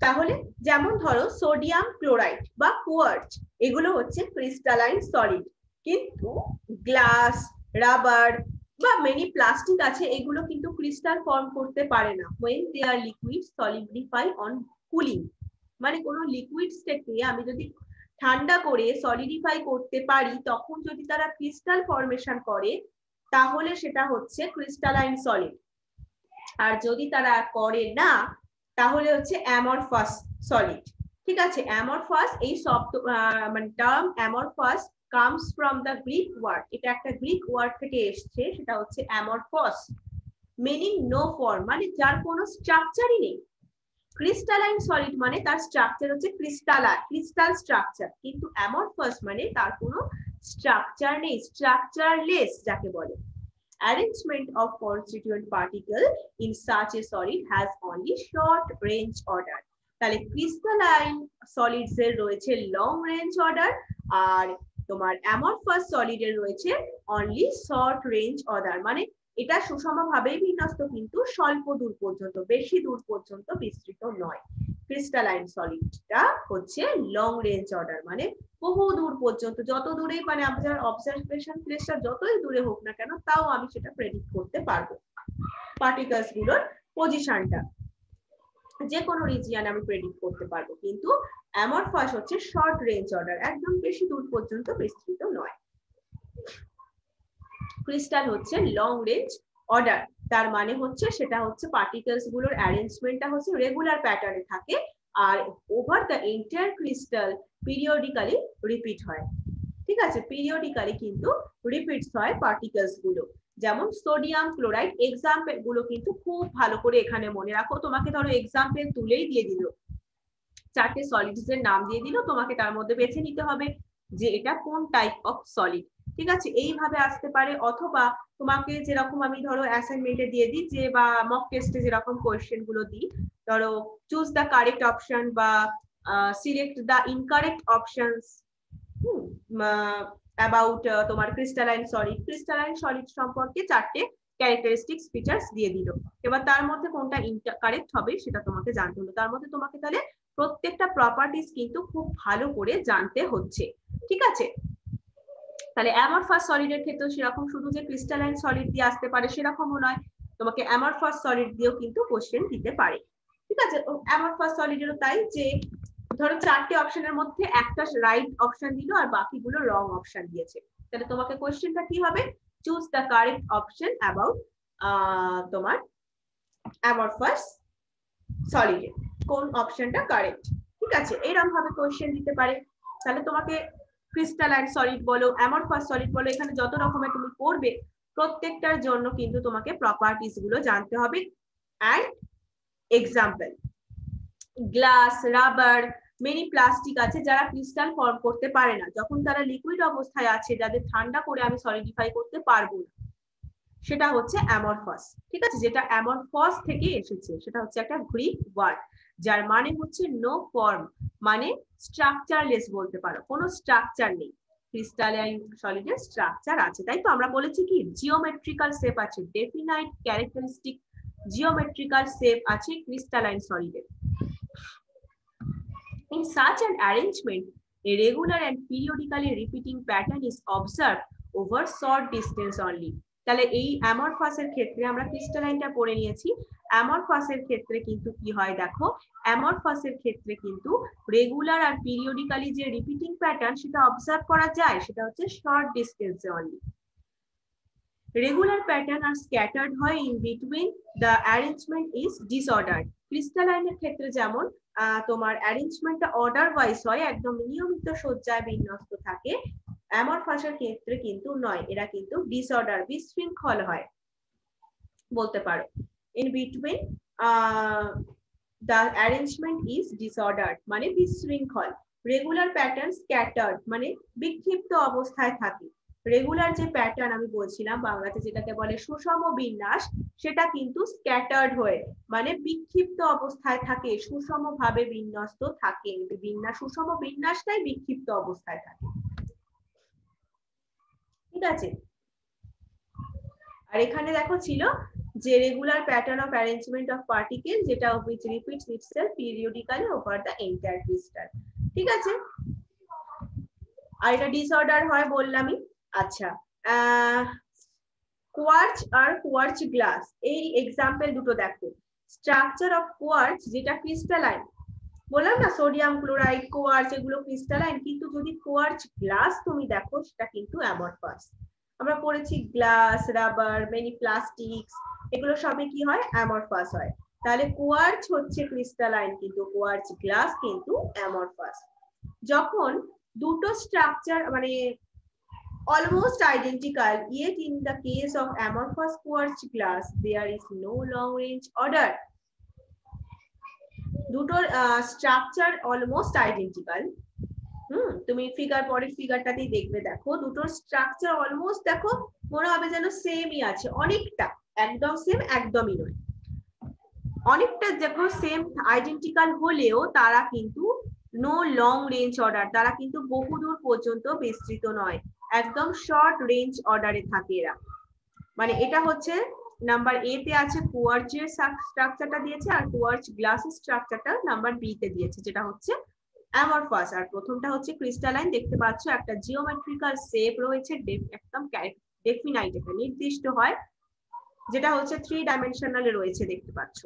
তাহলে যেমন ধরো সোডিয়াম ক্লোরাইড বা কোয়ার্টজ, এগুলো হচ্ছে ক্রিস্টালাইন সলিড, কিন্তু গ্লাস, রাবার বা মেনি প্লাস্টিক আছে, এগুলো কিন্তু ক্রিস্টাল ফর্ম করতে পারে না when they are liquid solidify on cooling। মানে কোনো লিকুইড স্টেটে আমি যদি ঠান্ডা করে সলিডিফাই করতে পারি, তখন যদি তারা ক্রিস্টাল ফর্মেশন করে, তাহলে সেটা হচ্ছে ক্রিস্টালাইন সলিড। আর যদি তারা করে না, তাহলে হচ্ছে অ্যামরফাস সলিড। ঠিক আছে, অ্যামরফাস এই শব্দ মানে term amorphous comes from the Greek word, এটা একটা গ্রিক ওয়ার্ড থেকে এসেছে, সেটা হচ্ছে অ্যামরফস, meaning no form, মানে যার কোনো স্ট্রাকচারই নেই। ক্রিস্টালাইন সলিড মানে তার স্ট্রাকচার হচ্ছে ক্রিস্টাল স্ট্রাকচার, কিন্তু অ্যামরফাস মানে তার কোনো স্ট্রাকচার নেই, স্ট্রাকচারলেস যাকে বলে। Arrangement of constituent particle in such a solid has only short range order। তাহলে ক্রিস্টালাইন সলিডস এর রয়েছে লং রেঞ্জ অর্ডার, আর তোমার অ্যামরফাস সলিড এর রয়েছে অনলি শর্ট রেঞ্জ অর্ডার। মানে এটা সুষমভাবে বিন্যস্ত, কিন্তু স্বল্প দূর পর্যন্ত, বেশি দূর পর্যন্ত বিস্তৃত নয়। ক্রিস্টালাইন সলিডটা হচ্ছে লং রেঞ্জ অর্ডার, মানে বহু দূর পর্যন্ত, যত দূরেই মানে আমাদের অবজারভেশন প্লেসটা যতই দূরে হোক না কেন, তাও আমি সেটা প্রেডিক্ট করতে পারবো। পার্টিকেলস গুলোর পজিশনটা যে কোনো রিজিয়ন আমি প্রেডিক্ট করতে পারবো, কিন্তু অ্যামরফাস হচ্ছে শর্ট রেঞ্জ অর্ডার, একদম বেশি দূর পর্যন্ত বিস্তৃত নয়। ক্রিস্টাল হচ্ছে লং রেঞ্জ অর্ডার, তার মানে হচ্ছে সেটা হচ্ছে পার্টিকেলস গুলোর অ্যারেঞ্জমেন্টটা হচ্ছে রেগুলার প্যাটার্নে থাকে, আর over the entire crystal periodically repeat হয়। ঠিক আছে, পিরিয়ডিক্যালি কিন্তু রিপিটস হয় পার্টিকেলস গুলো। যেমন সোডিয়াম ক্লোরাইড, এক্সাম্পল গুলো কিন্তু খুব ভালো করে এখানে মনে রাখো। তোমাকে ধরো এক্সাম্পল তুলেই দিয়ে দিল, চারটে সলিডস এর নাম দিয়ে দিল, তোমাকে তার মধ্যে বেছে নিতে হবে যে এটা কোন টাইপ অফ সলিড। ঠিক আছে, এইভাবে আসতে পারে, অথবা তোমাকে যেরকম আমি ধরো অ্যাসাইনমেন্টে দিয়ে দিই যে, বা মক টেস্টে যেরকম কোয়েশ্চেন গুলো দিই, ধরো চুজ দ্য কারেক্ট অপশন বা select the incorrect options about তোমার ক্রিস্টালাইন সলিড সম্পর্কে চারটে ক্যারেক্টারিস্টিক্স ফিচার্স দিয়ে দিল। এবার তার মধ্যে কোনটা ইনকারেক্ট হবে সেটা তোমাকে জানতে হলো। তার মধ্যে তোমাকে তাহলে প্রত্যেকটা প্রপার্টিজ কিন্তু খুব ভালো করে জানতে হচ্ছে। ঠিক আছে, তাহলে অ্যামরফাস সলিডের ক্ষেত্রে সেরকম শুধু যে ক্রিস্টালাইন সলিড দিয়ে আসতে পারে সেরকমও নয়, তোমাকে অ্যামরফাস সলিড দিয়েও কিন্তু কোশ্চেন দিতে পারে। ঠিক আছে, অ্যামরফাস সলিডেরও তাই, যে ধরো চারটে অপশনের মধ্যে একটা রাইট অপশন দিল আর বাকিগুলো রং অপশন দিয়েছে, তাহলে তোমাকে কোশ্চেনটা কি হবে, choose the correct option about তোমার অ্যামরফাস সলিড, কোন অপশনটা কারেক্ট। ঠিক আছে, এরকম ভাবে কোশ্চেন দিতে পারে। তাহলে তোমাকে ক্রিস্টালাইন সলিড বলো, অ্যামরফাস সলিড বলো, এখানে যত রকমের তুমি করবে প্রত্যেকটার জন্য কিন্তু তোমাকে প্রপার্টিজ গুলো জানতে হবে। And example, glass, rubber, many plastic আছে যারা ক্রিস্টাল ফর্ম করতে পারে না, যখন তারা লিকুইড অবস্থায় আছে, যাদের ঠান্ডা করে আমি সলিডিফাই করতে পারবো না, সেটা হচ্ছে অ্যামরফাস। ঠিক আছে, যেটা অ্যামরফাস থেকে এসেছে, সেটা হচ্ছে একটা গ্রিক ওয়ার্ড, যার মানে হচ্ছে নো ফর্ম, মানে স্ট্রাকচারলেস বলতে পারো, কোনো স্ট্রাকচার নেই। ক্রিস্টালাইন সলিডের স্ট্রাকচার আছে, তাই তো আমরা বলেছি কি জিওমেট্রিক্যাল শেপ আছে, ডেফিনাইট ক্যারেক্টারিস্টিক জিওমেট্রিক্যাল শেপ আছে crystalline সলিডের। In such an arrangement, a regular and periodically repeating pattern is observed over short distance only. তাহলে এই অ্যামরফাসের ক্ষেত্রে আমরা ক্রিস্টালাইনটা পড়ে নিয়েছি, অ্যামরফাসের ক্ষেত্রে কিন্তু কি হয় দেখো, অ্যামরফাসের ক্ষেত্রে কিন্তু রেগুলার আর পিরিয়ডিক্যালি যে রিপিটিং প্যাটার্ন সেটা অবজার্ভ করা যায়, সেটা হচ্ছে শর্ট ডিস্টেন্সে অনলি। রেগুলার প্যাটার্ন আর স্ক্যাটার্ড হয় in between, the arrangement is disordered. ক্রিস্টালাইনের ক্ষেত্রে যেমন তোমার অ্যারেঞ্জমেন্টটা অর্ডার ওয়াইজ হয়, একদম নিয়মিত সজ্জায় বিন্যস্ত থাকে, অ্যামরফাসের ক্ষেত্রে কিন্তু নয়, এরা কিন্তু ডিসঅর্ডার, বিশৃঙ্খল হয় বলতে পারো। In between the arrangement is disordered মানে বিশৃঙ্খল। রেগুলার প্যাটার্ন স্ক্যাটার্ড মানে বিক্ষিপ্ত অবস্থায় থাকে। রেগুলার যে প্যাটার্ন আমি বলছিলাম বাংলাতে যেটাকে বলে সুষম বিন্যাস, সেটা কিন্তু স্ক্যাটার্ড হয়ে মানে বিক্ষিপ্ত অবস্থায় থাকে, সুষম ভাবে বিন্যস্ত থাকে, বিন্যাস সুষম বিন্যাসটাই বিক্ষিপ্ত অবস্থায় থাকে। ঠিক আছে, আর এখানে দেখো ছিল যে regular pattern of arrangement of particle যেটা which repeats itself periodically over the entire crystal। ঠিক আছে, আর এটা ডিসঅর্ডার হয় বললামই। আচ্ছা, কোয়ার্চ আর কোয়ার্চ গ্লাস, এই এক্সাম্পল দুটো দেখো। স্ট্রাকচার অফ কোয়ার্চ যেটা ক্রিস্টালাইন, বললাম না সোডিয়াম ক্লোরাইড, কোয়ার্চ এগুলো ক্রিস্টালাইন, কিন্তু যদি কোয়ার্চ গ্লাস তুমি দেখো সেটা কিন্তু অ্যামরফাস। আমরা পড়েছি গ্লাস, রাবার, মেনি প্লাস্টিকস, এগুলো সবই কি হয়, অ্যামরফাস হয়। তাহলে কোয়ার্চ হচ্ছে ক্রিস্টালাইন কিন্তু কোয়ার্চ গ্লাস কিন্তু অ্যামরফাস। যখন দুটো স্ট্রাকচার মানে almost identical, yet in the case of amorphous quartz glass there is no long range order। দুটোর স্ট্রাকচার অলমোস্ট আইডেন্টিক্যাল। তুমি পরের ফিগারটাতেই দেখবে, দেখো দুটোর স্ট্রাকচার অলমোস্ট দেখো মনে হবে যেন সেমই আছে, অনেকটা, একদম সেম একদমই নয়, অনেকটা দেখো সেম আইডেন্টিক্যাল হলেও তারা কিন্তু নো লং রেঞ্জ অর্ডার, তারা কিন্তু বহুদূর পর্যন্ত বিস্তৃত নয়, একদম শর্ট রেঞ্জ অর্ডারে থাকে এরা। মানে এটা হচ্ছে নাম্বার এ তে আছে কোয়ার্চের স্ট্রাকচারটা দিয়েছে, আর কোয়ার্চ গ্লাসের স্ট্রাকচারটা নাম্বার বি তে দিয়েছে যেটা হচ্ছে অ্যামরফাস। আর প্রথমটা হচ্ছে ক্রিস্টালাইন, দেখতে পাচ্ছ একটা জিওমেট্রিক্যাল শেপ রয়েছে, একদম ডেফিনাইট, একটা নির্দিষ্ট হয়, যেটা হচ্ছে 3 ডাইমেনশনালে রয়েছে, দেখতে পাচ্ছ।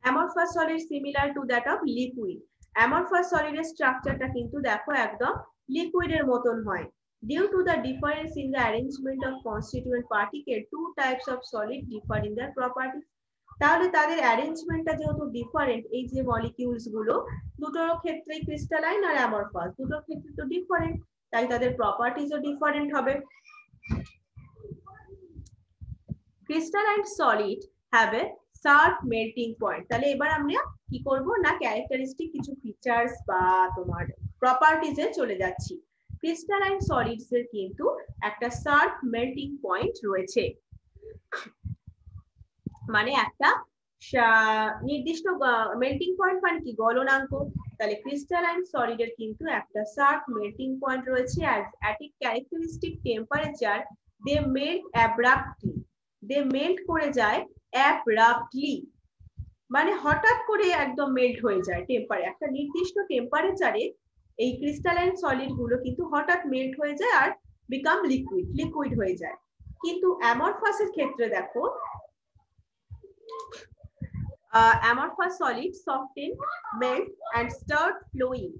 Amorphous solid similar to that of liquid. Amorphous সলিডের স্ট্রাকচারটা কিন্তু দেখো একদম লিকুইডের মতন হয়। Due to the difference in the arrangement of constituent particles, two types of solid differ in their properties। তাহলে তাদের অ্যারেঞ্জমেন্টটা যেহেতু ডিফারেন্ট, এই যে মলিকিউলস গুলো দুটোর ক্ষেত্রে ক্রিস্টালাইন আর অ্যামরফাস দুটোর ক্ষেত্রে তো ডিফারেন্ট, তাই তাদের প্রপার্টিজও ডিফারেন্ট হবে। Crystalline solid have a sharp melting point. তাহলে এবার আমরা কি করব না, ক্যারেক্টারিস্টিক কিছু ফিচার্স বা তোমার প্রপার্টিজে চলে যাচ্ছি। ক্রিস্টালাইন সলিডস এর কিন্তু একটা শার্প মেল্টিং পয়েন্ট রয়েছে, মানে একটা নির্দিষ্ট মেল্টিং পয়েন্ট মানে কি, গলনাঙ্ক। তাহলে ক্রিস্টালাইন সলিডের কিন্তু একটা শার্প মেল্টিং পয়েন্ট রয়েছে, at a characteristic temperature they melt abruptly, they melt করে যায় abruptly, মানে হঠাৎ করে একদম মেল্ট হয়ে যায় একটা নির্দিষ্ট টেম্পারেচারে এই ক্রিস্টালাইন সলিড গুলো কিন্তু হঠাৎ মেল্ট হয়ে যায় আর বিকাম লিকুইড হয়ে যায়। কিন্তু অ্যামরফাসের ক্ষেত্রে দেখো, amorphous solids soften, melt and start flowing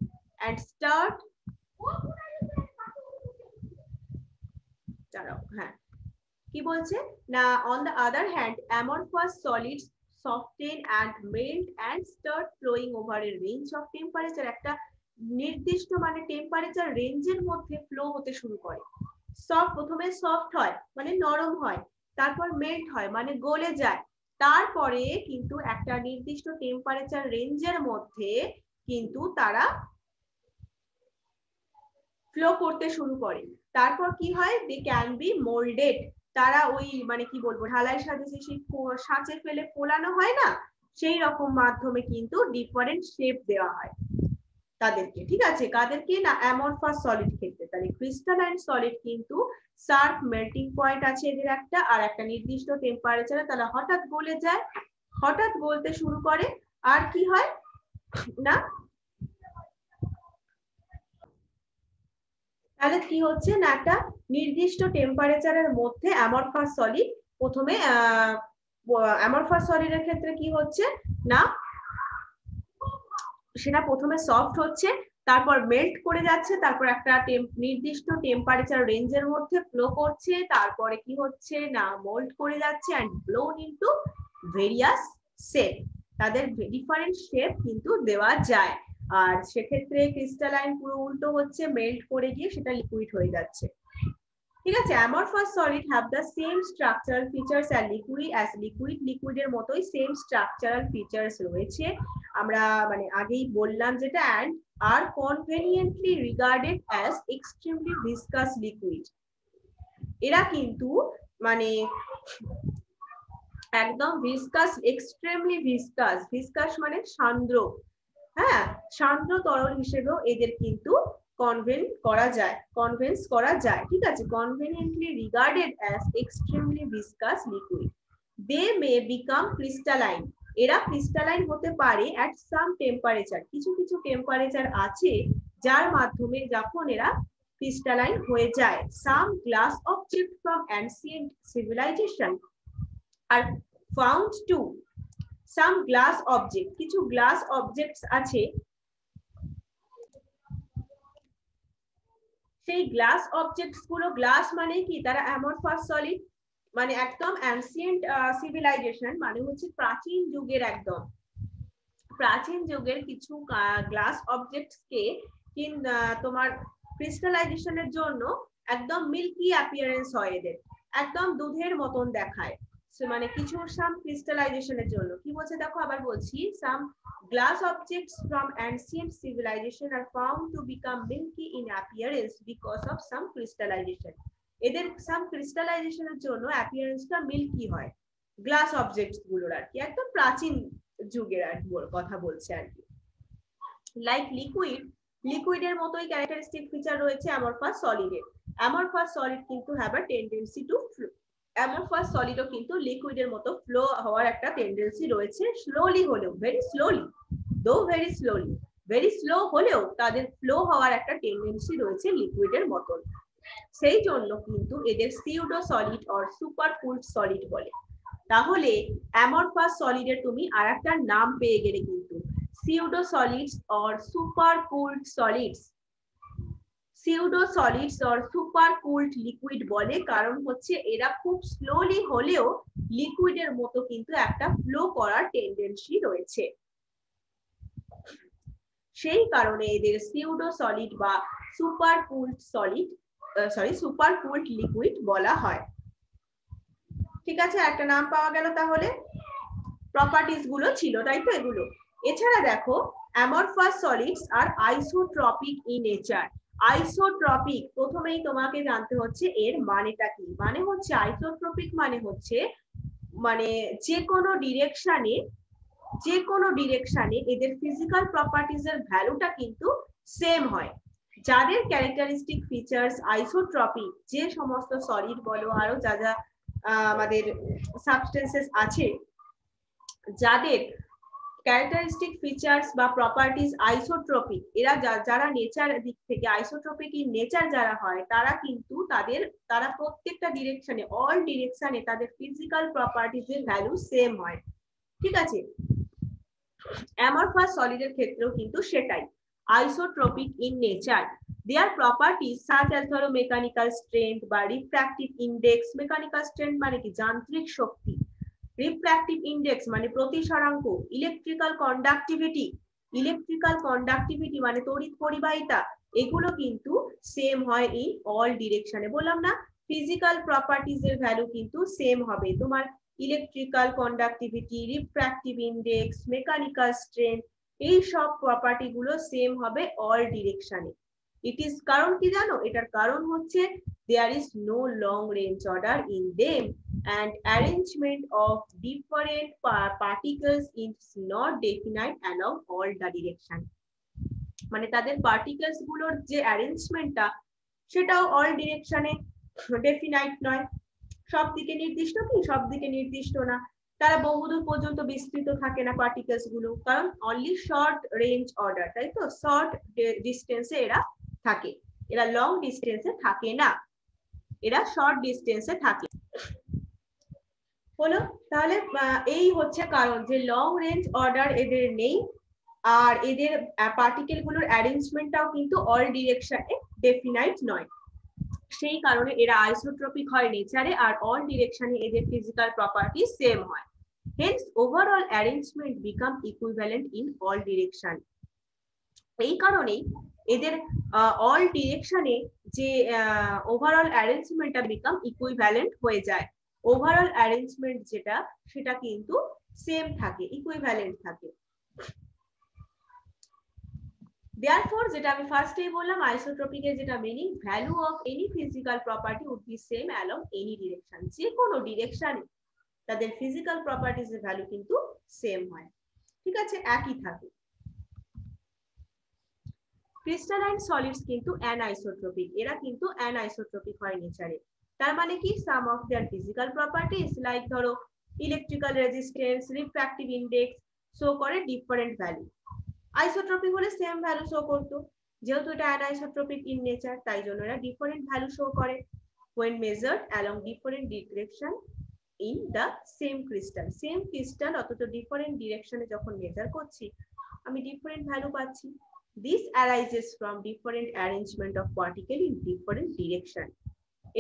কি বলছে না, on the other hand amorphous solids soften and melt and start flowing over a range of temperature, একটা নির্দিষ্ট মানে টেম্পারেচার রেঞ্জের মধ্যে ফ্লো হতে শুরু করে। প্রথমে সফট হয় মানে নরম হয়, তারপর মেল্ট হয় মানে গলে যায়, তারপরে কিন্তু একটা নির্দিষ্ট টেম্পারেচার রেঞ্জের মধ্যে কিন্তু তারা ফ্লো করতে শুরু করে। তারপর কি হয়, দে ক্যান বি মোল্ডেড, তারা ওই মানে কি বলবো ঢালাই সাজে সেই সাঁচে ফেলে ফোলানো হয় না, সেই রকম মাধ্যমে কিন্তু ডিফারেন্ট শেপ দেওয়া হয় তাদেরকে। ঠিক আছে, কাদেরকে না, অ্যামরফাস সলিড ক্ষেত্রে। তাহলে ক্রিস্টালাইন সলিড কিন্তু শার্প মেল্টিং পয়েন্ট আছে এদের একটা, আর একটা নির্দিষ্ট টেম্পারেচারে তারা হঠাৎ গলে যায়, হঠাৎ গলতে শুরু করে, আর কি হয় না, তাহলে কি হচ্ছে না, একটা নির্দিষ্ট টেম্পারেচারের মধ্যে অ্যামরফাস সলিড প্রথমে অ্যামরফাস সলিডের ক্ষেত্রে কি হচ্ছে না, সেটা প্রথমে সফট হচ্ছে, তারপর মেল্ট করে যাচ্ছে, তারপর একটা নির্দিষ্ট টেম্পারেচার রেঞ্জের মধ্যে ফ্লো করছে, তারপরে কি হচ্ছে না মোল্ড করে যাচ্ছে and blown into various shape, তাদের ডিফারেন্ট শেপ কিন্তু দেওয়া যায়। আর সেক্ষেত্রে ক্রিস্টালাইন পুরো উল্টো হচ্ছে, মেল্ট করে গিয়ে সেটা লিকুইড হয়ে যাচ্ছে। ঠিক আছে, amorphous solid have the same structural features as লিকুইডের মতোই সেম স্ট্রাকচারাল ফিচার্স রয়েছে, আমরা মানে আগেই বললাম যেটা, and are conveniently regarded as extremely viscous liquid। এরা কিন্তু মানে একদম ভিসকাস, এক্সট্রিমলি ভিসকাস মানে সান্দ্র, হ্যাঁ সান্দ্র তরল হিসেবেও এদের কিন্তু কনভেন্স করা যায়, ঠিক আছে। Conveniently regarded as extremely viscous liquid, they may become crystalline, এরা ক্রিস্টালাইন হতে পারে অ্যাট সাম টেম্পারেচার, কিছু কিছু টেম্পারেচার আছে যার মাধ্যমে যখন এরা ক্রিস্টালাইন হয়ে যায়। Some glass object from ancient civilisation are found to, some glass object, কিছু গ্লাস অবজেক্টস আছে, সেই গ্লাস অবজেক্টস গুলো, গ্লাস মানে কি, তারা অ্যামরফাস সলিড, মানে একদম অ্যানসিয়েন্ট সিভিলাইজেশন মানে হচ্ছে প্রাচীন যুগের, একদম প্রাচীন যুগের কিছু গ্লাস অবজেক্টস কে তোমার ক্রিস্টালাইজেশনের জন্য একদম মিল্কি অ্যাপিয়ারেন্স হয়, এদের একদম দুধের মতন দেখায়, মানে কিছু সাম ক্রিস্টালাইজেশনের জন্য। কি বলছে দেখো, আবার বলছি, সাম glass objects from ancient civilization are found to become milky in appearance because of some crystallization, এদের some crystallization এর জন্য অ্যাপিয়ারেন্সটা মিল্কি হয় গ্লাস অবজেক্টস গুলোর, আর কি একদম প্রাচীন যুগের আর কথা বলছে আর কি। লাইক লিকুইডের মতোই ক্যারেক্টারিস্টিক ফিচার রয়েছে অ্যামরফাস সলিডের। অ্যামরফাস সলিড কিন্তু have a tendency to flow, amorphous সলিডও কিন্তু লিকুইডের মতো ফ্লো হওয়ার একটা টেন্ডেন্সি রয়েছে, স্লোলি হলেও, ভেরি স্লোলি, দো ভেরি স্লো হলেও তাদের ফ্লো হওয়ার একটা টেন্ডেন্সি রয়েছে লিকুইডের মতন। সেই জন্য কিন্তু এদের pseudo solid or super cooled solid বলে। তাহলে অ্যামরফাস সলিডের তুমি আরেকটা নাম পেয়ে গেলে কিন্তু, pseudo solids or super cooled solids, pseudo solids or super cooled liquid বলে, কারণ হচ্ছে এরা খুব স্লোলি হলেও লিকুইডের মতো কিন্তু একটা ফ্লো করার টেন্ডেন্সি রয়েছে, সেই কারণে এদের সিউডো সলিড বা super cooled solid, super cooled liquid বলা হয়। ঠিক আছে, একটা নাম পাওয়া গেল। তাহলে প্রপার্টিজ গুলো ছিল, তাই তো এগুলো। এছাড়া দেখো, amorphous solids are isotropic in nature. Isotropic, প্রথমেই তোমাকে জানতে হচ্ছে এর মানেটা কি। মানে হচ্ছে আইসোট্রপিক মানে হচ্ছে, মানে যে কোনো ডিরেকশনে এদের ফিজিক্যাল প্রপার্টিজ এর ভ্যালুটা কিন্তু সেম হয়। যাদের ক্যারেক্টারিস্টিক ফিচার্স আইসোট্রপিক, যে সমস্ত সলিড বলো আরো যা যা আমাদের সাবস্টেন্সেস আছে, যাদের ক্যারেক্টারিস্টিক ফিচার্স বা প্রপার্টিজ আইসোট্রপিক, এরা যারা নেচার দিক থেকে আইসোট্রপিক ইন নেচার যারা হয়, তারা কিন্তু তারা প্রত্যেকটা ডিরেকশনে, অল ডিরেকশনে তাদের ফিজিক্যাল প্রপার্টিজ এর ভ্যালু সেম হয়। ঠিক আছে, অ্যামরফাস সলিডের ক্ষেত্রেও কিন্তু সেটাই, isotropic in nature. Their properties such as ধরো মেকানিক্যাল স্ট্রেংথ বা রিফ্র্যাক্টিভ ইন্ডেক্স, মেকানিক্যাল স্ট্রেংথ মানে কি, যান্ত্রিক শক্তি, রিফ্র্যাক্টিভ ইন্ডেক্স মানে প্রতিসরাঙ্ক, ইলেকট্রিক্যাল কন্ডাক্টিভিটি মানে তড়িৎ পরিবাহিতা, এগুলো কিন্তু সেম হয় ইন অল ডিরেকশনে। বললাম না, ফিজিক্যাল প্রপার্টিজ এর ভ্যালু কিন্তু সেম হবে, তোমার electrical conductivity, refractive index, mechanical strength, এই সব প্রপার্টি গুলো সেম হবে অল ডিরেকশনে। ইট ইজ, কারণ কি জানো, এটার কারণ হচ্ছে there is no long range order in them and arrangement of different particles is not definite along all the direction, মানে তাদের পার্টিকেলস গুলোর যে অ্যারেঞ্জমেন্টটা সেটাও অল ডিরেকশনে ডেফিনাইট নয়, সব দিকে নির্দিষ্ট কি, সব দিকে নির্দিষ্ট না, তারা বহুদূর পর্যন্ত বিস্তৃত থাকে না পার্টিকেলস গুলো, কারণ অনলি শর্ট রেঞ্জ অর্ডার, তাই তো, শর্ট ডিস্টেন্সে এরা থাকে, এরা লং ডিস্টেন্সে থাকে না, এরা শর্ট ডিস্টেন্সে থাকে। হলো, তাহলে এই হচ্ছে কারণ যে লং রেঞ্জ অর্ডার এদের নেই, আর এদের পার্টিকেল গুলোর অ্যারেঞ্জমেন্টটাও কিন্তু অল ডিরেকশনে ডেফিনাইট নয়, সেই কারণে এরা আইসোট্রপিক হয় নেচারে, আর অল ডিরেকশনে এদের ফিজিক্যাল প্রপার্টি সেম হয়। Hence overall arrangement become equivalent in all direction. এই কারণেই এদের অল ডিরেকশনে যে ওভারঅল অ্যারেঞ্জমেন্টটা বিকাম ইকুইভ্যালেন্ট হয়ে যায়, ওভারঅল অ্যারেঞ্জমেন্ট যেটা সেটা কিন্তু সেম থাকে, ইকুইভ্যালেন্ট থাকে। Therefore, যেটা আমি ফার্স্টেই বললাম, আইসোট্রপিকের যেটা meaning, value of any physical property would be same along any direction, যে কোনো ডিরেকশনে তাদের ফিজিক্যাল প্রপার্টিজ এর ভ্যালু কিন্তু সেম হয়, ঠিক আছে, একই থাকে। ক্রিস্টালাইন সলিডস কিন্তু অ্যানআইসোট্রপিক, এরা কিন্তু অ্যানআইসোট্রপিক হয় নেচারে। তার মানে কি, some of their physical properties like ধরো electrical resistance, refractive index show করে ডিফারেন্ট ভ্যালু। আইসোট্রপিক হলে সেম ভ্যালু শো করতো, যেহেতু এটা অ্যানআইসোট্রপিক ইন নেচার তাই জন্য এরা ডিফারেন্ট ভ্যালু শো করে when measured along different direction in the same crystal. Same crystal অথচ ডিফারেন্ট ডিরেকশনে যখন মেজার করছি আমি ডিফারেন্ট ভ্যালু পাচ্ছি। This arises from different arrangement of particle in different direction.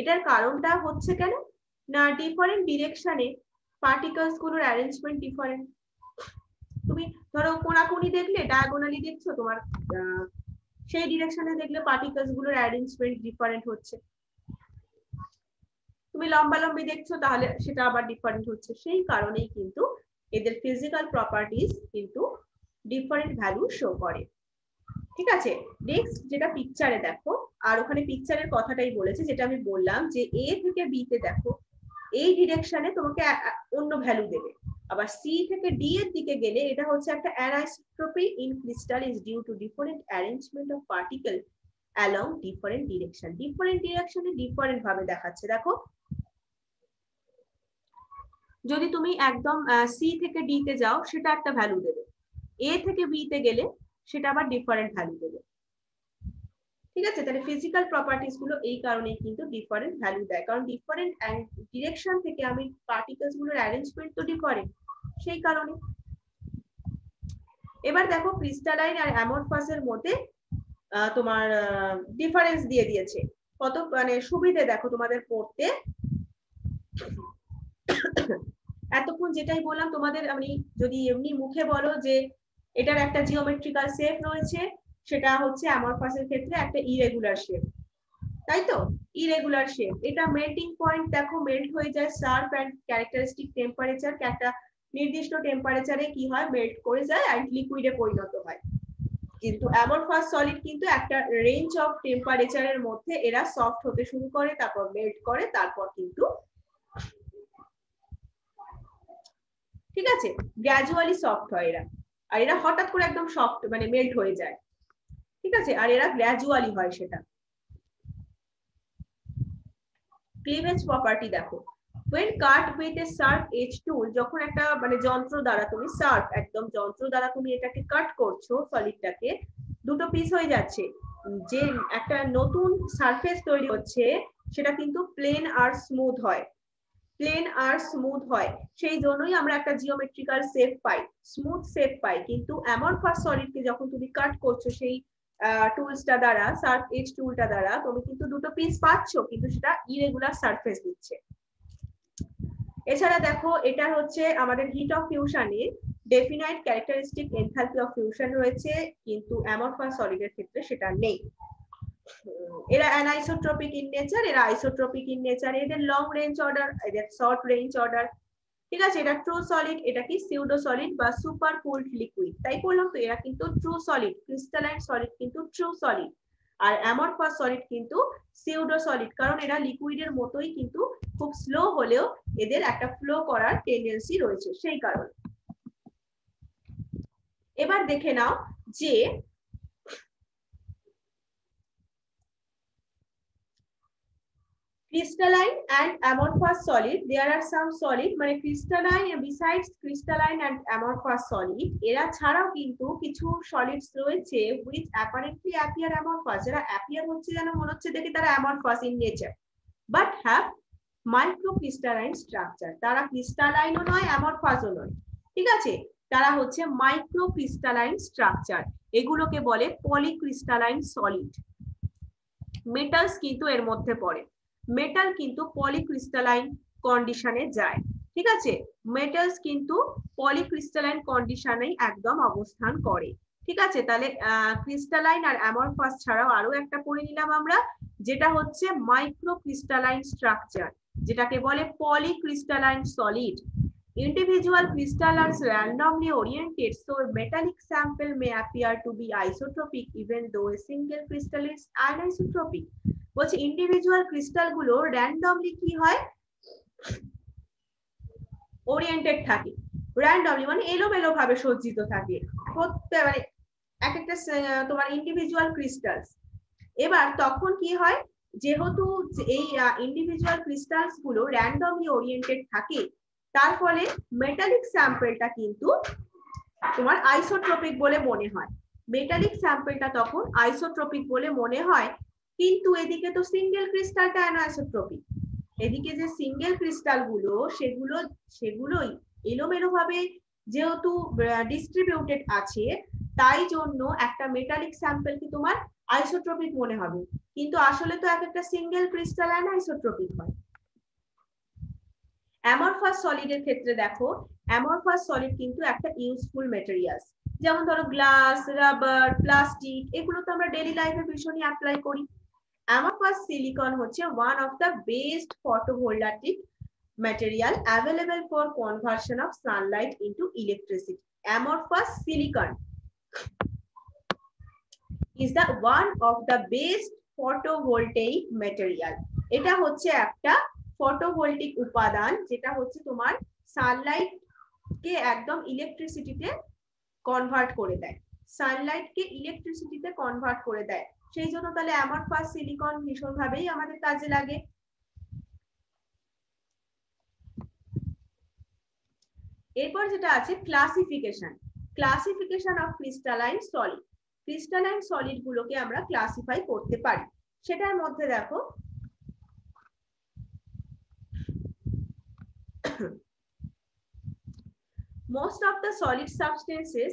এটার কারণটা হচ্ছে কেন না, ডিফারেন্ট ডিরেকশনে পার্টিকলস গুলোর অ্যারেঞ্জমেন্ট ডিফারেন্ট। তুমি ধরো কোনাকুনি দেখলে, ডায়াগোনালি দেখছো, তোমার সেই ডিরেকশনে দেখলে পার্টিকলস গুলোর অ্যারেঞ্জমেন্ট ডিফারেন্ট হচ্ছে। তুমি লম্বালম্বি দেখছো তাহলে সেটা আবার ডিফারেন্ট হচ্ছে। সেই কারণেই কিন্তু এদের ফিজিক্যাল প্রপার্টিজ কিন্তু ডিফারেন্ট ভ্যালু শো করে। ঠিক আছে, নেক্সট যেটা পিকচারে দেখো, আর ওখানে পিকচারের কথাটাই বলেছে যেটা আমি বললাম যে এ থেকে বি তে দেখো এই ডিরেকশনে তোমাকে অন্য ভ্যালু দেবে, আবার সি থেকে ডি এর দিকে গেলে এটা হচ্ছে একটা anisotropy in crystal is due to different arrangement of particle along different direction. Different ডিরেকশনে ডিফারেন্ট ভাবে দেখাচ্ছে। দেখো যদি তুমি একদম সি থেকে ডি তে যাও সেটা একটা ভ্যালু দেবে, এ থেকে বি তে গেলে সেটা আবার ডিফারেন্ট ভ্যালু দেবে। ঠিক আছে, তাহলে ফিজিক্যাল প্রপার্টিজ গুলো এই কারণেই কিন্তু ডিফারেন্ট ভ্যালু দেয়, কারণ ডিফারেন্ট ডিরেকশন থেকে আমি পার্টিকলস গুলোর অ্যারেঞ্জমেন্ট তো ডিফারেন্ট, সেই কারণে। এবার দেখো ক্রিস্টালাইন আর অ্যামরফাসের মধ্যে তোমার ডিফারেন্স দিয়ে দিয়েছে, কত মানে সুবিধে দেখো তোমাদের পড়তে। এতক্ষণ যেটাই বললাম তোমাদের, আমি যদি এমনি মুখে বলো যে এটার একটা জিওমেট্রিক্যাল শেপ রয়েছে, সেটা হচ্ছে অ্যামরফাসের ক্ষেত্রে একটা ইরেগুলার শেপ, তাই তো, ইরেগুলার শেপ। এটা মেল্টিং পয়েন্ট দেখো মেল্ট হয়ে যায়, শার্প এন্ড ক্যারেক্টারিস্টিক টেম্পারেচার, একটা নির্দিষ্ট টেম্পারেচারে কি হয় মেল্ট করে যায় আর লিকুইডে পরিণত হয়। কিন্তু অ্যামরফাস সলিড কিন্তু একটা রেঞ্জ অফ টেম্পারেচারের মধ্যে এরা সফট হতে শুরু করে, তারপর মেল্ট করে, তারপর কিন্তু ঠিক আছে গ্র্যাজুয়ালি সফট হয় এরা, আর এরা হঠাৎ করে একদম সফট মানে মেল্ট হয়ে যায়। ঠিক আছে, আর এরা গ্র্যাজুয়ালি হয় সেটা। ক্লিভেজ প্রপার্টি দেখো, when cut with a sharp edge tool, যখন একটা মানে যন্ত্র দ্বারা তুমি শার্প একদম যন্ত্র দ্বারা তুমি এটাকে কাট করছো সলিডটাকে, দুটো পিস হয়ে যাচ্ছে, যে একটা নতুন সারফেস তৈরি হচ্ছে সেটা কিন্তু প্লেন আর স্মুথ হয়, প্লেন আর স্মুথ হয়, সেই জন্যই আমরা একটা জিওমেট্রিক্যাল শেপ পাই, স্মুথ শেপ পাই। কিন্তু অ্যামরফাস সলিডকে যখন তুমি কাট করছো সেই টুলসটা দ্বারা, শার্প এজ টুলটা দ্বারা, তুমি কিন্তু দুটো পিস পাচ্ছ, কিন্তু সেটা ইরেগুলার সারফেস দিচ্ছে। এছাড়া দেখো এটা হচ্ছে আমাদের হিট অফ ফিউশনে definite characteristic enthalpy of fusion রয়েছে, কিন্তু অ্যামরফাস সলিডের ক্ষেত্রে সেটা নেই। এরা অ্যানাইসোট্রপিক ইন নেচার, এরা আইসোট্রপিক ইন নেচার, এদের লং রেঞ্জ অর্ডার, এদের শর্ট রেঞ্জ অর্ডার। ঠিক আছে, এটা ট্রু সলিড, এটা কি সিউডো সলিড বা সুপার কুলড লিকুইড, তাই বললাম তো এরা কিন্তু ট্রু সলিড। ক্রিস্টালাইন সলিড কিন্তু ট্রু সলিড, আর অ্যামরফাস সলিড কিন্তু সিউডো সলিড, কারণ এরা লিকুইডের মতোই কিন্তু খুব স্লো হলেও এদের একটা ফ্লো করার টেন্ডেন্সি রয়েছে, সেই কারণে। এবার দেখে নাও যে crystalline and amorphous solid, there are some solid মানে crystalline besides crystalline and amorphous solid, এরা ছাড়াও কিন্তু কিছু সলিডস রয়েছে which apparently appear amorphous, এরা appear হচ্ছে যেন মনে হচ্ছে দেখে তারা amorphous in nature but have microcrystalline structure, তারা ক্রিস্টালাইনও নয় amorphous ও নয়। ঠিক আছে, তারা হচ্ছে মাইক্রোক্রিস্টালাইন স্ট্রাকচার, এগুলোকে বলে পলিক্রিস্টালাইন সলিড। মেটালস কিন্তু এর মধ্যে পড়ে, মেটাল কিন্তু পলিক্রিস্টালাইন কন্ডিশনে যায়। ঠিক আছে, মেটালস কিন্তু পলিক্রিস্টালাইন কন্ডিশনে একদম অবস্থান করে। ঠিক আছে, তাহলে ক্রিস্টালাইন আর অ্যামরফাস ছাড়াও আরো একটা পড়ে নিলাম আমরা, যেটা হচ্ছে মাইক্রোক্রিস্টালাইন স্ট্রাকচার, যেটাকে বলে polycrystalline solid. Individual crystals are randomly oriented, so a metallic sample may appear to be isotropic even though a single crystal is anisotropic. বলছে ইন্ডিভিজুয়াল ক্রিস্টাল গুলো র্যান্ডমলি কি হয়, ওরিয়েন্টেড থাকে, র্যান্ডমলি মানে এলোমেলো ভাবে সজ্জিত থাকে, প্রত্যেক মানে এক একটা তোমার ইন্ডিভিজুয়াল ক্রিস্টালস। এবার তখন কি হয়, যেহেতু এই ইন্ডিভিজুয়াল ক্রিস্টালস গুলো র্যান্ডমলি ওরিয়েন্টেড থাকে, তার ফলে মেটালিক স্যাম্পলটা কিন্তু তোমার আইসোট্রপিক বলে মনে হয়। মেটালিক স্যাম্পলটা তখন আইসোট্রপিক বলে মনে হয়, কিন্তু এদিকে তো সিঙ্গেল ক্রিস্টালটা অ্যানআইসোট্রপিক। এদিকে যে সিঙ্গেল ক্রিস্টাল গুলো সেগুলোই এলোমেলো ভাবে যেহেতু ডিস্ট্রিবিউটেড আছে, তাই জন্য একটা মেটালিক স্যাম্পল কি তোমার আইসোট্রপিক মনে হবে, কিন্তু আসলে তো এক একটা সিঙ্গেল ক্রিস্টাল অ্যানআইসোট্রপিক হয়। অ্যামরফাস সলিডের ক্ষেত্রে দেখো, অ্যামরফাস সলিড কিন্তু একটা ইউজফুল ম্যাটেরিয়ালস। যেমন ধরো গ্লাস, রাবার, প্লাস্টিক, এগুলো তো আমরা ডেইলি লাইফে ভীষণই অ্যাপ্লাই করি। অ্যামরফাস সিলিকন হচ্ছে one of the best photovoltaic material available for conversion of sunlight into electricity. Amorphous silicon is the one of the best photovoltaic material. এটা হচ্ছে একটা ফটোভোল্টিক উপাদান, যেটা হচ্ছে তোমার সানলাইট কে একদম ইলেকট্রিসিটিতে কনভার্ট করে দেয়, সানলাইট কে ইলেকট্রিসিটিতে কনভার্ট করে দেয়। সেই জন্য তাহলে অ্যামরফাস সিলিকন ভীষণ ভাবেই আমাদের কাজে লাগে। এরপর যেটা আছে classification, classification of crystalline solid. Crystalline solid গুলোকে আমরা ক্লাসিফাই করতে পারি। সেটার মধ্যে দেখো most of the solid substances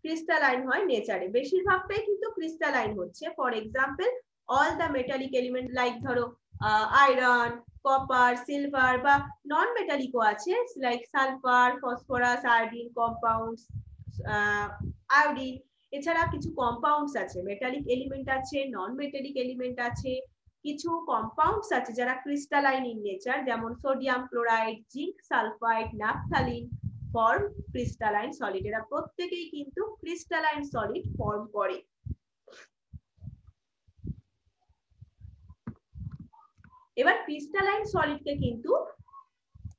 crystalline হয় নেচারে, বেশিরভাগটাই কিন্তু ক্রিস্টালাইন হচ্ছে। For example all the metallic element like ধরো আয়রন, কপার, সিলভার, বা নন মেটালিকও আছে like sulphur, phosphorus, iodine compounds, iodine. এছাড়া কিছু কম্পাউন্ডস আছে, মেটালিক এলিমেন্ট আছে, নন মেটালিক এলিমেন্ট আছে, কিছু কম্পাউন্ডস আছে যারা ক্রিস্টালাইন ইন নেচার, যেমন sodium chloride, zinc sulphide, naphthalene form crystalline solid. এরা প্রত্যেকেই কিন্তু ক্রিস্টালাইন সলিড ফর্ম করে। এবার ক্রিস্টালাইন সলিডকে কিন্তু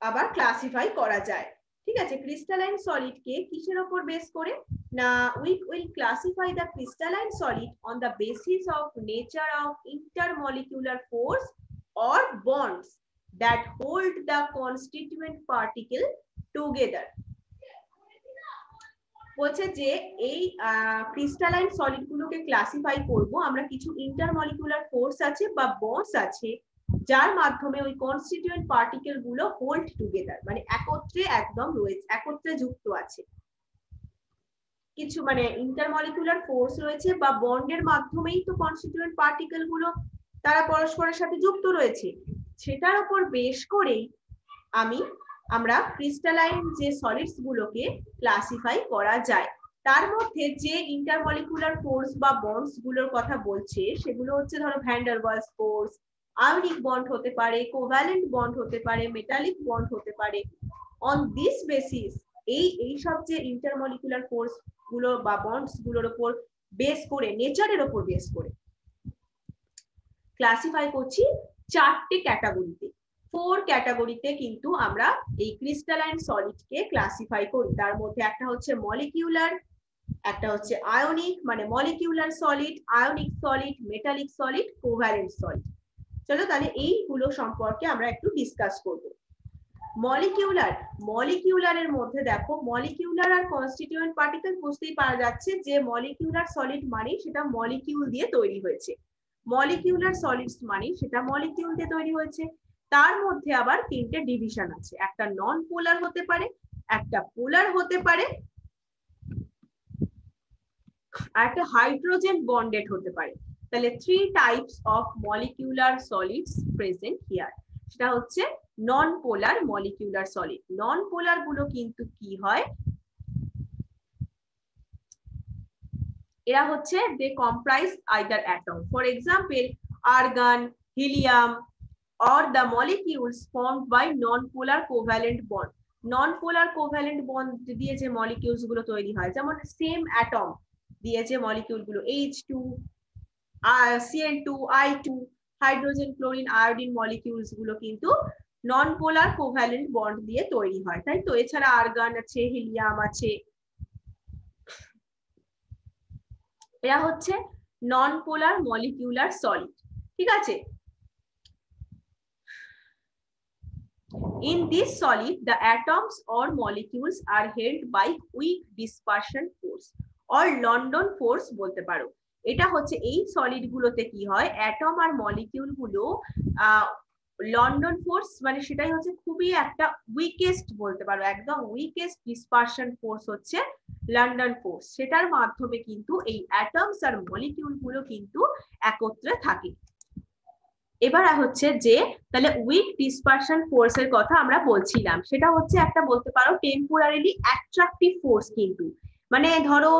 আবার ক্লাসিফাই করা যায়। ঠিক আছে, ক্রিস্টালাইন সলিডকে কিসের উপর বেস করে না, we will classify the crystalline solid on the basis of nature of intermolecular force or bonds that hold the constituent particle together. বলছে যে এই ক্রিস্টালাইন সলিড গুলোকে ক্লাসিফাই করব আমরা, কিছু ইন্টারমলিকুলার ফোর্স আছে বা বন্ডস আছে যার মাধ্যমে ওই কনস্টিটিউয়েন্ট পার্টিকেল গুলো হোল্ড টুগেদার, মানে একত্রে একদম রয়েছে, একত্রে যুক্ত আছে। কিছু মানে ইন্টারমলিকুলার ফোর্স রয়েছে বা বন্ডের মাধ্যমেই তো কনস্টিটিউয়েন্ট পার্টিকেল গুলো তারা পরস্পরের সাথে যুক্ত রয়েছে, সেটার উপর বেশ করেই আমরা ক্রিস্টালাইন যে সলিডস গুলোকে ক্লাসিফাই করা যায়। তার মধ্যে যে ইন্টারমলিকুলার ফোর্স বা বন্ডস গুলোর কথা বলছে সেগুলো হচ্ছে ধরো van der Waals force, ionic bond হতে পারে, কোভ্যালেন্ট বন্ড হতে পারে, মেটালিক বন্ড হতে পারে। অন দিস বেসিস এই সব যে ইন্টারমলিকুলার ফোর্স গুলো বা বন্ডস গুলোর উপর বেস করে, নেচারের উপর বেস করে ক্লাসিফাই করছি চারটে ক্যাটাগরিতে। 4 ক্যাটাগরিতে কিন্তু আমরা এই ক্রিস্টালাইন সলিডকে ক্লাসিফাই করি। তার মধ্যে একটা হচ্ছে মলিকিউলার, একটা হচ্ছে আয়নিক মানে molecular solid, ionic solid, metallic solid, covalent solid. চলো তাহলে এইগুলো সম্পর্কে আমরা একটু ডিসকাস করব। মলিকিউলারের মধ্যে দেখো, মলিকিউলার আর কনস্টিটিউয়েন্ট পার্টিকেল বুঝতেই পারা যাচ্ছে যে মলিকিউলার সলিড মানে সেটা মলিকিউল দিয়ে তৈরি হয়েছে, মলিকিউলার সলিডস মানে সেটা মলিকিউল দিয়ে তৈরি হয়েছে। তার মধ্যে আবার 3টে ডিভিশন আছে, একটা নন পোলার হতে পারে, একটা পোলার হতে পারে, আর একটা হাইড্রোজেন বন্ডেড হতে পারে। তাহলে 3 types of molecular solids present here. সেটা হচ্ছে নন পোলার মলিকিউলার সলিড। নন পোলার গুলো কিন্তু কি হয়, এরা হচ্ছে they comprise either atom, for example argon, helium, or the molecules formed by non-polar covalent bond. Non-polar covalent bond দিয়ে যে মলিকিউলস গুলো তৈরি হয়, যেমন সেম অ্যাটম দিয়ে যে মলিকিউল গুলো H2, Cl2, I2, hydrogen, chlorine, iodine molecules গুলো কিন্তু নন পোলার কোভ্যালেন্ট বন্ড দিয়ে তৈরি হয়, তাই তো। এছাড়া আর্গন আছে, হিলিয়াম আছে। এরা হচ্ছে নন পোলার মলিকিউলার সলিড, ঠিক আছে। In this solid, the atoms or molecules are held by weak dispersion force or London force বলতে পারো। এটা হচ্ছে এই সলিড গুলোতে কি হয়, অ্যাটম আর মলিকিউল গুলো লন্ডন ফোর্স, মানে সেটাই হচ্ছে খুবই একটা উইকেস্ট বলতে পারো, একদম উইকেস্ট ডিসপারশন ফোর্স হচ্ছে লন্ডন ফোর্স, সেটার মাধ্যমে কিন্তু এই অ্যাটমস আর মলিকিউল গুলো কিন্তু একত্রে থাকে। এবার হচ্ছে যে তাহলে উইক ডিসপারশন ফোর্স এর কথা আমরা বলছিলাম, সেটা হচ্ছে একটা বলতে পারো টেম্পোরারিলি অ্যাট্রাকটিভ ফোর্স, কিন্তু মানে ধরো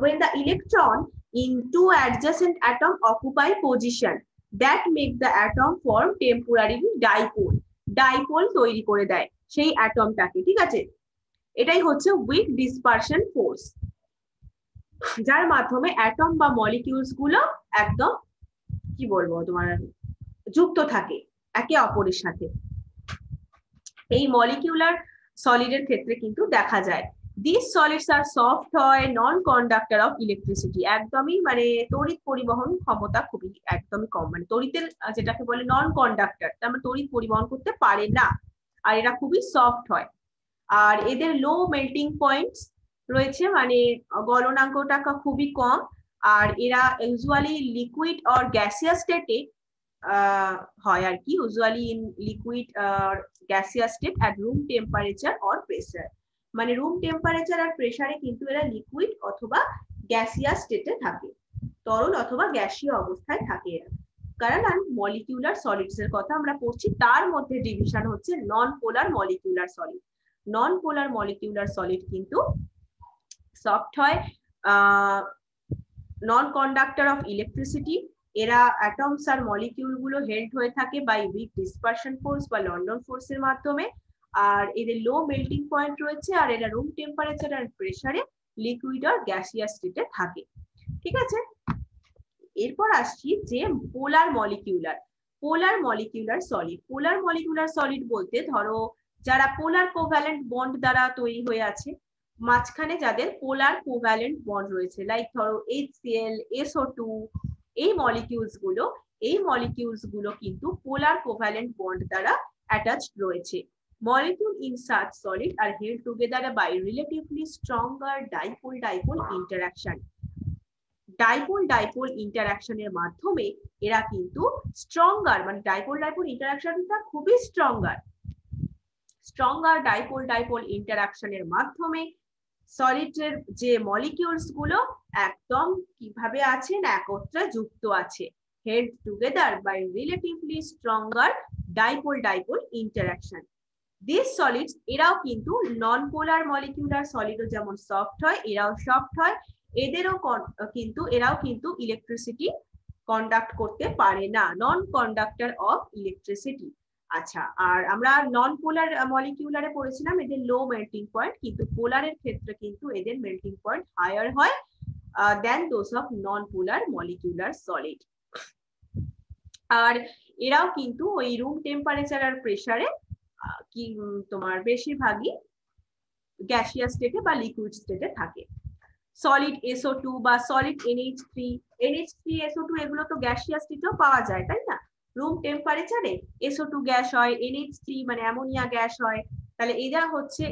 when the electron in two adjacent atom occupy position that make the atom form temporarily dipole, dipole তৈরি করে দেয় সেই অ্যাটমটাকে, ঠিক আছে। এটাই হচ্ছে উইক ডিসপারশন ফোর্স, যার মাধ্যমে অ্যাটম বা মলিকিউলস গুলো একদম কি বলবো তোমার যুক্ত থাকে একে অপরের সাথে। এই মলিকিউলার সলিডের ক্ষেত্রে কিন্তু দেখা যায় দিস সলিডস আর সফট হয়, নন কন্ডাক্টর অফ ইলেকট্রিসিটি, একদমই মানে তড়িৎ পরিবহন ক্ষমতা খুবই একদমই কম, মানে তড়িতের যেটাকে বলে নন কন্ডাক্টর, তার মানে তড়িৎ পরিবহন করতে পারে না, আর এরা খুবই সফট হয়। আর এদের লো মেল্টিং পয়েন্টস রয়েছে, মানে গলনাঙ্কটা খুবই কম, আর এরা ইউজুয়ালি লিকুইড অর গ্যাসিয়াস স্টেটে হয় আর কি, usually in liquid gaseous stayed at room temperature or pressure, মানে রুম টেম্পারেচার আর প্রেসারে কিন্তু এরা লিকুইড অথবা গ্যাসিয়াস স্টেটে থাকে, তরল অথবা গ্যাসীয় অবস্থায় থাকে এরা। কারণ মলিকিউলার সলিডস এর কথা আমরা পড়ছি, তার মধ্যে ডিভিশন হচ্ছে নন পোলার মলিকিউলার সলিড। নন পোলার মলিকিউলার সলিড কিন্তু সফট হয়, নন কন্ডাক্টর অফ ইলেকট্রিসিটি, এরা অ্যাটমস আর মলিকিউল গুলো হেল্ড হয়ে থাকে বাই উইক ডিসপারশন ফোর্স বা লন্ডন ফোর্স এর মাধ্যমে, আর এদের লো মেল্টিং পয়েন্ট রয়েছে, আর এরা রুম টেম্পারেচার আর প্রেসারে লিকুইড আর গ্যাসিয়াস স্টেটে থাকে, ঠিক আছে। এরপর আসছি যে পোলার মলিকিউলার সলিড। পোলার মলিকিউলার সলিড বলতে ধরো যারা পোলার কোভ্যালেন্ট বন্ড দ্বারা তৈরি হয়ে আছে, মাঝখানে যাদের পোলার কোভ্যালেন্ট বন্ড রয়েছে, লাইক ধরো HCl, SO2, এই মলিকিউলস গুলো কিন্তু পোলার কোভ্যালেন্ট বন্ড দ্বারা অ্যাটাচড রয়েছে। Molecule in such solid are held together by relatively stronger dipole-dipole interaction. Dipole ইন্টারঅ্যাকশনের মাধ্যমে এরা কিন্তু স্ট্রঙ্গার, মানে ডাইপোল ইন্টারঅ্যাকশনটা খুবই স্ট্রঙ্গার ডাইপোল ইন্টারঅ্যাকশনের মাধ্যমে সলিডের যে মলিকিউলস গুলো একদম কিভাবে আছে না একত্রে যুক্ত আছে, held together by relatively stronger dipole interaction. These solids এরাও কিন্তু নন পোলার মলিকিউলার সলিডও যেমন সফট হয়, এরাও সফট হয়, এরাও কিন্তু ইলেকট্রিসিটি কন্ডাক্ট করতে পারে না, নন কন্ডাক্টর অফ ইলেকট্রিসিটি। আচ্ছা, আর আমরা নন পোলার মলিকিউলারে পড়েছিলাম এদের লো মেল্টিং পয়েন্ট, কিন্তু পোলারের ক্ষেত্রে কিন্তু এদের মেল্টিং পয়েন্ট হায়ার হয় then those of non polar molecular solid. আর এরাও কিন্তু ওই রুম টেম্পারেচার আর প্রেসারে কি তোমার বেশিরভাগই গ্যাসিয়াস স্টেটে বা লিকুইড স্টেটে থাকে। সলিড SO2 বা সলিড NH3, SO2 এগুলো তো গ্যাসিয়াস স্টেটেও পাওয়া যায়, তাই না? রুম টেম্পারেচারে SO2 গ্যাস হয়, NH3 মানে অ্যামোনিয়া গ্যাস হয়, তাহলে এরা হচ্ছে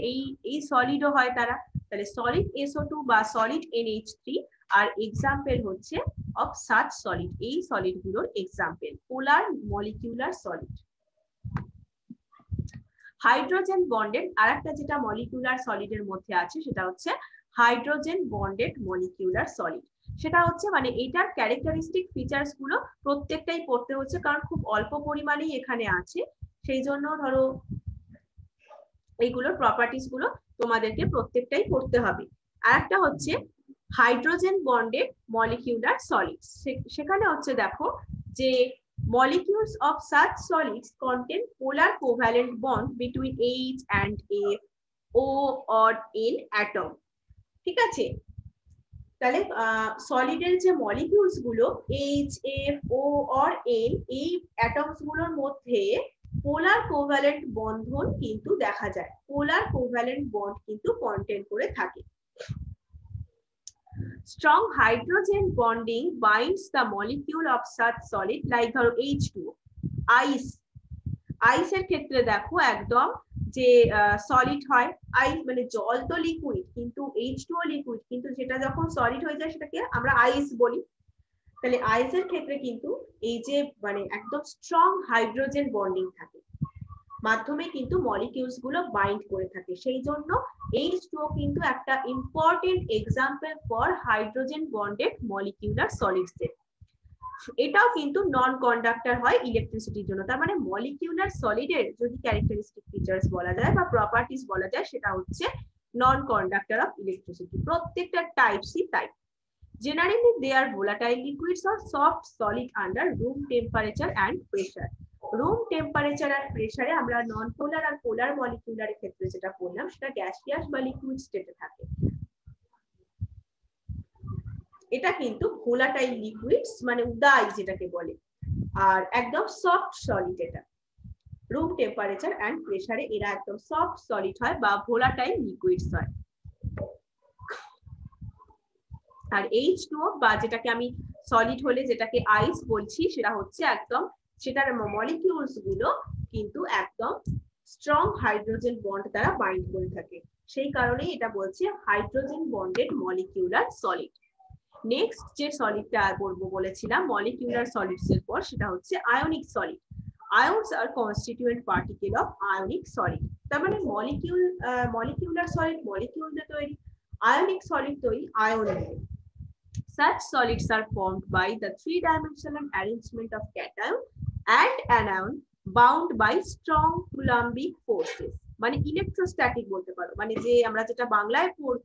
এই সলিডও হয় তারা, তাহলে সলিড SO2 বা সলিড NH3 আর এক্সাম্পল হচ্ছে অফ সাচ সলিড, এই সলিড গুলোর এক্সাম্পল পোলার মলিকিউলার সলিড। হাইড্রোজেন বন্ডেড আরেকটা যেটা মলিকিউলার সলিডের মধ্যে আছে সেটা হচ্ছে হাইড্রোজেন বন্ডেড মলিকিউলার সলিড। সেটা হচ্ছে মানে এটার ক্যারেক্টারিস্টিক ফিচার্স গুলো প্রত্যেকটাই পড়তে হচ্ছে, কারণ খুব অল্প পরিমাণেই এখানে আছে, সেই জন্য ধরো এইগুলোর প্রপার্টিস গুলো তোমাদেরকে প্রত্যেকটাই পড়তে হবে। আরেকটা হচ্ছে হাইড্রোজেন বন্ডেড মলিকিউলার সলিডস, সেখানে হচ্ছে দেখো যে molecules of such solids contain polar covalent bond between H and F, O or N atom, ঠিক আছে। তাহলে সলিডের যে মলিকিউলস গুলো H, F, O or N, এই অ্যাটমস গুলোর মধ্যে পোলার কোভ্যালেন্ট বন্ধন কিন্তু দেখা যায়, পোলার কোভ্যালেন্ট বন্ড কিন্তু কন্টেন করে থাকে। Strong hydrogen bonding binds the molecule of such solid like ধরো H2O, ice, আইসের ক্ষেত্রে দেখো একদম যে সলিড হয়, আইস মানে জল তো লিকুইড কিন্তু H2O লিকুইড, কিন্তু যেটা যখন সলিড হয়ে যায় সেটাকে আমরা আইস বলি। তাহলে আইসের ক্ষেত্রে কিন্তু এই যে মানে একদম স্ট্রং হাইড্রোজেন বন্ডিং থাকে, মাধ্যমে কিন্তু মলিকিউলস গুলো বাইন্ড করে থাকে, সেই জন্য H2O কিন্তু একটা important example for hydrogen bonded molecular solids এর। এটাও কিন্তু নন কন্ডাক্টর হয় ইলেকট্রিসিটির জন্য। তার মানে মলিকিউলার সলিডের যদি ক্যারেক্টারিস্টিক ফিচার্স বলা যায় বা প্রপার্টিজ বলা যায় সেটা হচ্ছে নন কন্ডাক্টর অফ ইলেকট্রিসিটি। প্রত্যেকটা টাইপসই তাই। Generally, they are volatile liquids or soft solid under room temperature and pressure. Room temperature and pressure এ আমরা নন পোলার আর পোলার মলিকিউলার ক্ষেত্রে যেটা বললাম সেটা গ্যাসিয়াস বা লিকুইড স্টেটে থাকে। এটা কিন্তু ভোলাটাইল লিকুইডস মানে উদাই যেটাকে বলে, আর একদম সফট সলিড। এটা রুম টেম্পারেচার এন্ড প্রেসারে এরা একদম সফট সলিড হয় বা ভোলাটাইল লিকুইডস হয়। আর H2O বা যেটাকে আমি সলিড হলে যেটাকে আইস বলছি সেটা হচ্ছে একদম সেটার মলিকিউলস গুলো কিন্তু একদম স্ট্রং হাইড্রোজেন বন্ড দ্বারা বাইন্ড করে থাকে, সেই কারণে এটা বলছে hydrogen bonded molecular solid. Next যে সলিডটা বলেছিলাম মলিকিউলার সলিডস এর পর সেটা হচ্ছে ionic solid. Ions are constituent particle of ionic solid. তার মানে মলিকিউলার সলিড মলিকিউল দিয়ে তৈরি, আয়নিক সলিড তৈরি আয়ন দিয়ে। Such solids are formed by the three-dimensional arrangement of cation and anion bound by strong Coulombic forces. মানে electrostatic বলতে পারো, মানে যে আমরা যেটা বাংলায় পড়ি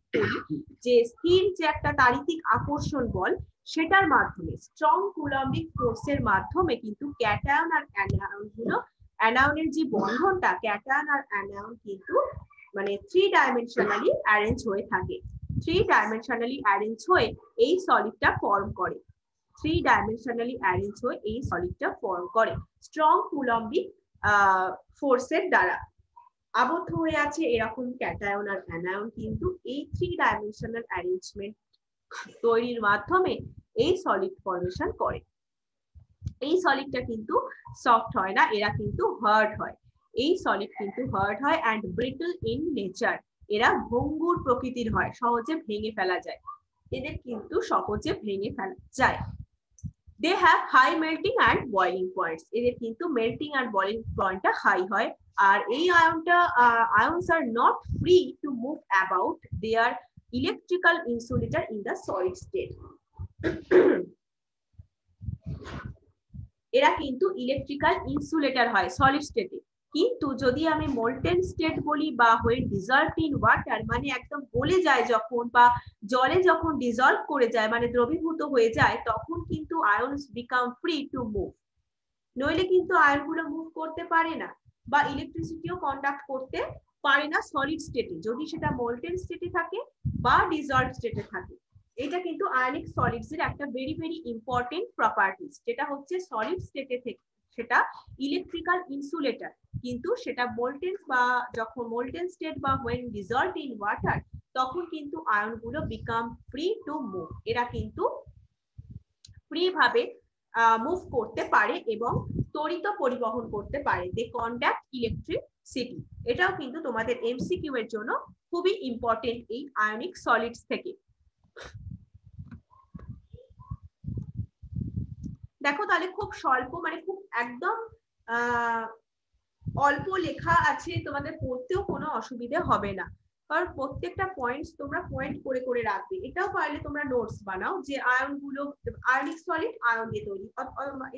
যে স্থির যে একটা তাড়িতিক আকর্ষণ বল, সেটার মাধ্যমে স্ট্রং কুলম্বিক ফোর্সের মাধ্যমে কিন্তু ক্যাটায়ন আর অ্যানায়ন গুলো, অ্যানায়নের যে বন্ধনটা ক্যাটায়ন আর অ্যানায়ন কিন্তু মানে থ্রি ডাইমেনশনালি অ্যারেঞ্জ হয়ে থাকে। থ্রি ডাইমেনশনালি অ্যারেঞ্জ হয়ে এই সলিডটা ফর্ম করে, থ্রি ডাইমেনশনালি অ্যারেঞ্জ হয়ে এই সলিডটা ফর্ম করে স্ট্রং কুলম্বিক ফোর্সের দ্বারা। আবদ্ধ হয়ে আছে এরকম ক্যাটায়ন আর অ্যানায়ন কিন্তু এই থ্রি ডাইমেনশনাল অ্যারেঞ্জমেন্ট তৈরির মাধ্যমে এই সলিড ফর্মেশন করে। এই সলিডটা কিন্তু সফট হয় না, এরা কিন্তু হার্ড হয়। এই সলিড কিন্তু হার্ড হয় অ্যান্ড ব্রিটল ইন নেচার, এরা ভঙ্গুর প্রকৃতির হয়, সহজে ভেঙে ফেলা যায়, এদের কিন্তু সহজে ভেঙে ফেলা যায়। They have high melting and boiling points, এদের কিন্তু মেল্টিং আর বয়েলিং পয়েন্টটা হাই হয়। আর এই ions are not free to move about, they are electrical insulator in the solid state. এরা কিন্তু ইলেকট্রিক্যাল ইনসুলেটর হয় সলিড স্টেটে। কিন্তু যদি আমি মোল্টেন স্টেট বলি বা হয়ে ডিজলভড ইন ওয়াটার মানে একদম গলে যায় যখন বা জলে যখন ডিজলভ করে যায় মানে দ্রবীভূত হয়ে যায়, তখন কিন্তু ions become free to move. নইলে কিন্তু আয়নগুলো মুভ করতে পারে না বা ইলেকট্রিসিটিও কন্ডাক্ট করতে পারে না সলিড স্টেটে, যদি সেটা মোল্টেন স্টেটে থাকে বা ডিজলভড স্টেটে থাকে। এটা কিন্তু আয়নিক সলিডস এর একটা ভেরি ভেরি ইম্পর্টেন্ট প্রপার্টিজ, যেটা হচ্ছে সলিড স্টেটে থেকে সেটা ইলেকট্রিক্যাল ইনসুলেটর, কিন্তু সেটা মোল্টেন বা যখন মোল্টেন স্টেট বা when dissolved in water তখন কিন্তু আয়নগুলো বিকাম ফ্রি টু মুভ, এরা কিন্তু ফ্রি ভাবে মুভ করতে পারে এবং তড়িৎ পরিবহন করতে পারে। দে কন্ডাক্ট ইলেকট্রিসিটি। এটাও কিন্তু তোমাদের এমসিকিউ এর জন্য খুবই ইম্পর্টেন্ট এই আয়নিক সলিডস থেকে। দেখো তাহলে খুব স্বল্প মানে খুব একদম অল্প লেখা আছে, তোমাদের পড়তেও কোনো অসুবিধা হবে না, কারণ প্রত্যেকটা পয়েন্টস তোমরা পয়েন্ট করে করে রাখবে। এটাও পারলে তোমরা নোটস বানাও যে আয়নগুলো আয়নিক সলিড আয়ন দিয়ে তৈরি।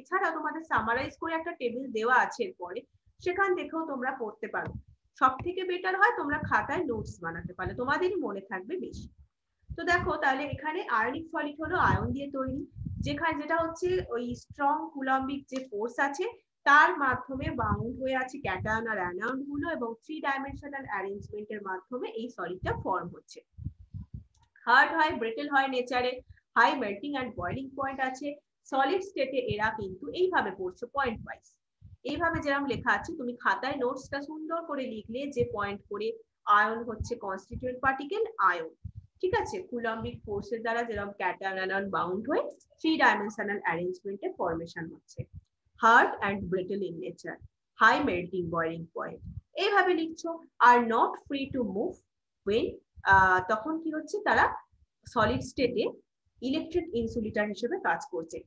এছাড়া তোমাদের সামারাইজ করে একটা টেবিল দেওয়া আছে এরপরে, সেখান থেকেও তোমরা পড়তে পারো। সব থেকে বেটার হয় তোমরা খাতায় নোটস বানাতে পারলে তোমাদেরই মনে থাকবে বেশি। তো দেখো তাহলে এখানে আয়নিক সলিড হলো আয়ন দিয়ে তৈরি, যেটা হচ্ছে ওই স্ট্রং কুলম্বিক যে ফোর্স আছে তার মাধ্যমে বাউন্ড হয়ে আছে ক্যাটায়ন আর অ্যানায়ন গুলো এবং থ্রি ডাইমেনশনাল অ্যারেঞ্জমেন্টের মাধ্যমে এই সলিডটা ফর্ম হচ্ছে। হার্ড হয়, ব্রিটল হয় নেচারে, high melting and boiling point আছে। সলিড স্টেটে এরা কিন্তু এইভাবে পড়ছে পয়েন্ট ওয়াইজ, এইভাবে যেরকম লেখা আছে তুমি খাতায় নোটসটা সুন্দর করে লিখলে যে পয়েন্ট করে আয়ন হচ্ছে কনস্টিটিউয়েন্ট পার্টিকেল আয়ন, ঠিক আছে, কুলম্বিক ফোর্সের দ্বারা যেরকম ক্যাটায়ন অ্যানায়ন বাউন্ড হয়ে 3 ডাইমেনশনাল অ্যারেঞ্জমেন্টে ফরমেশন হচ্ছে। Hard and brittle in nature, high melting boiling point, এইভাবে লিখছো। Are not free to move when, তখন কি হচ্ছে, তারা সলিড স্টেটে ইলেকট্রিক ইনসুলেটর হিসেবে কাজ করছে।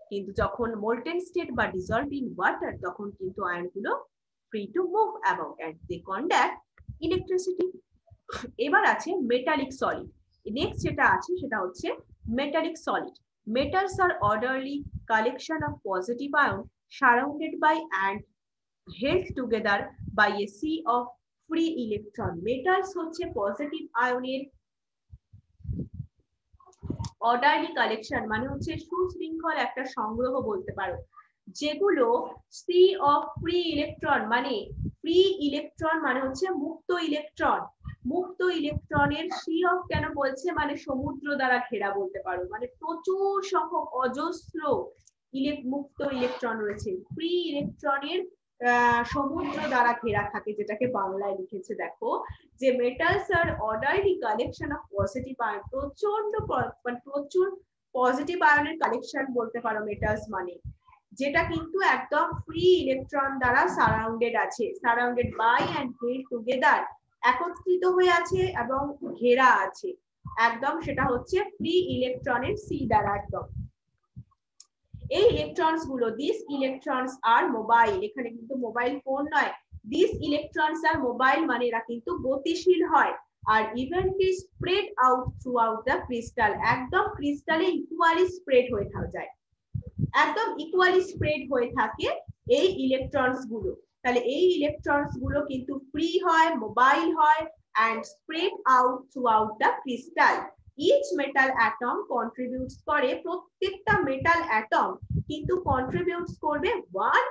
কিন্তু যখন মোল্টেন স্টেট বা ডিজলভ ইন ওয়াটার, তখন কিন্তু আয়নগুলো free to move about and they conduct electricity. এবার আছে মেটালিক সলিড। নেক্সট যেটা আছে সেটা হচ্ছে metallic solid. Metals are orderly collection of positive ion surrounded by and held together by a sea of free electron. Metals হচ্ছে positive আয়নের orderly collection, মানে হচ্ছে সুশৃঙ্খল একটা সংগ্রহ বলতে পারো, যেগুলো সি অফ ফ্রি ইলেকট্রন, মানে ফ্রি ইলেকট্রন মানে হচ্ছে মুক্ত ইলেকট্রন। মুক্ত ইলেকট্রনের সি অফ কেন বলছে, মানে সমুদ্র দ্বারা ঘেরা বলতে পারো, মানে প্রচুর সংখ্যক অজস্র মুক্ত ইলেকট্রন রয়েছে। ফ্রি ইলেকট্রনের সমুদ্র দ্বারা ঘেরা থাকে, যেটাকে বাংলায় লিখেছে দেখো, যে metals are orderly collection of positive ion, প্রচুর পজিটিভ আয়নের কালেকশন বলতে পারো মেটালস মানে, যেটা কিন্তু একদম ফ্রি ইলেকট্রন দ্বারা সারাউন্ডেড আছে, surrounded by and held together, একত্রিত হয়ে আছে এবং ঘেরা আছে একদম, সেটা হচ্ছে ফ্রি ইলেকট্রনের সি দ্বারা একদম। এই ইলেকট্রনস গুলো, দিস ইলেকট্রনস আর মোবাইল, এখানে কিন্তু মোবাইল ফোন নয়, দিস ইলেকট্রনস আর মোবাইল মানে এরা কিন্তু গতিশীল হয়, আর evenly spread out throughout the crystal, একদম ক্রিস্টালে ইকুয়ালি স্প্রেড হয়ে যায়, একদম ইকুয়ালি স্প্রেড হয়ে থাকে এই ইলেকট্রনস গুলো। তাহলে এই ইলেকট্রনস গুলো কিন্তু ফ্রি হয়, মোবাইল হয়, and spread out throughout the crystal. Each metal atom contributes করে, প্রত্যেকটা মেটাল অ্যাটম কিন্তু contributes করবে one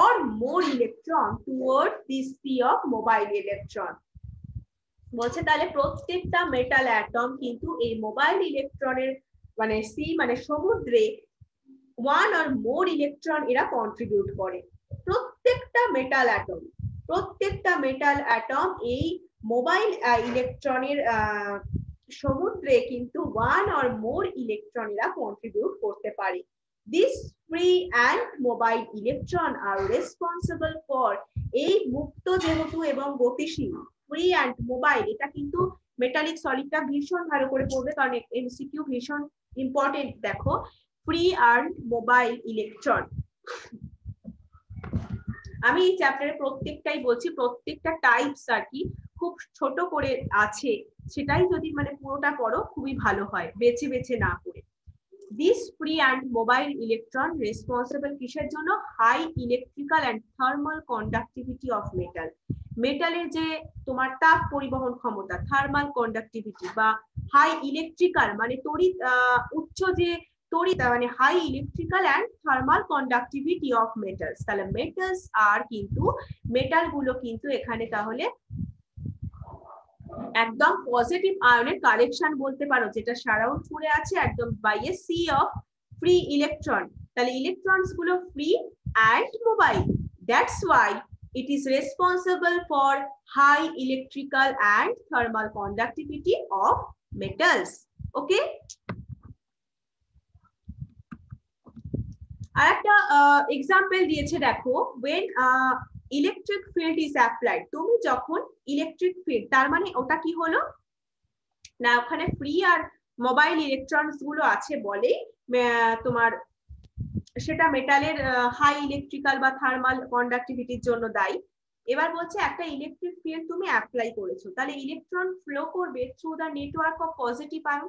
or more electron towards this sea of mobile electron. বলছে তাহলে প্রত্যেকটা মেটাল অ্যাটম কিন্তু এই মোবাইল ইলেকট্রনের মানে সি মানে সমুদ্রে one or more electron এরা কন্ট্রিবিউট করে। প্রত্যেকটা মেটাল অ্যাটম এই মোবাইল ইলেকট্রনের সমুদ্রে কিন্তু ওয়ান অর মোর ইলেকট্রন এরা কন্ট্রিবিউট করতে পারে। This free and mobile electron R responsible for, এই মুক্ত যেহেতু এবং গতিশীল, ফ্রি অ্যান্ড মোবাইল, এটা কিন্তু মেটালিক সলিডটা ভীষণ ভালো করে পড়বে, কারণ এমসিকিউ ভীষণ ইম্পর্টেন্ট। দেখো, ফ্রি অ্যান্ড মোবাইল ইলেকট্রন, আমি এই চ্যাপ্টারে প্রত্যেকটাই বলছি, প্রত্যেকটা টাইপস আর কি খুব ছোট করে আছে, সেটাই যদি মানে পুরোটা পড়ো খুবই ভালো হয়, বেছে বেছে না করে। This free and mobile electron responsible কিসের জন্য? High electrical and thermal conductivity of metal. মেটালের যে তোমার তাপ পরিবহন ক্ষমতা, থার্মাল কন্ডাক্টিভিটি, বা হাই ইলেকট্রিক্যাল মানে তড়িৎ উচ্চ যে তড়িৎ মানে high electrical and thermal conductivity of metals. তাহলে মেটালস আর কিন্তু মেটাল গুলো কিন্তু এখানে তাহলে একদম পজিটিভ আয়নের কালেকশন বলতে পারো, যেটা সারাউন্ড করে আছে একদম by a sea of free electron. তাহলে ইলেকট্রনস গুলো free and mobile, that's why it is responsible for high electrical and thermal conductivity of metals. Okay, আর একটা এক্সাম্পল দিয়েছে দেখো, when electric field is applied, তুমি যখন ইলেকট্রিক ফিল্ড, তার মানে ওটা কি হলো না, ওখানে ফ্রি আর মোবাইল ইলেকট্রনস গুলো আছে বলে তোমার সেটা মেটালের হাই ইলেকট্রিক্যাল বা থার্মাল কন্ডাক্টিভিটির জন্য দায়ী। এবার বলছে একটা ইলেকট্রিক ফিল্ড তুমি অ্যাপ্লাই করেছো, তাহলে ইলেকট্রন ফ্লো করবে through the network of positive ion,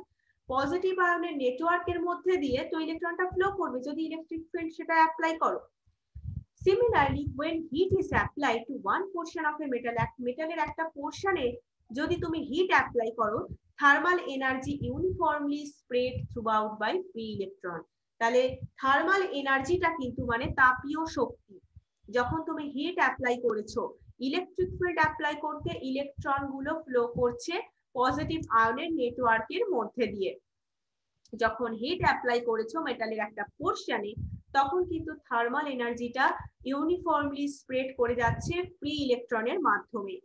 positive আয়নের নেটওয়ার্কের মধ্যে দিয়ে তো ইলেকট্রনটা ফ্লো করবে যদি ইলেকট্রিক ফিল্ড সেটা অ্যাপ্লাই করো। Similarly, when heat is applied to one portion of a metal, মেটালের একটা পোরশনে যদি তুমি হিট অ্যাপ্লাই করো, thermal energy uniformly spread throughout by free electron. তাহলে থার্মাল এনার্জিটা কিন্তু মানে তাপীয় শক্তি, যখন তুমি হিট অ্যাপ্লাই করেছো, ইলেকট্রিক ফিল্ড অ্যাপ্লাই করতে ইলেকট্রন গুলো ফ্লো করছে পজিটিভ আয়নের নেটওয়ার্কের মধ্যে দিয়ে। যখন হিট অ্যাপ্লাই করেছো মেটালের একটা পোরশনে, তখন কিন্তু থার্মাল এনার্জিটা ইউনিফর্মলি স্প্রেড করে যাচ্ছে ফ্রি ইলেকট্রনের মাধ্যমে।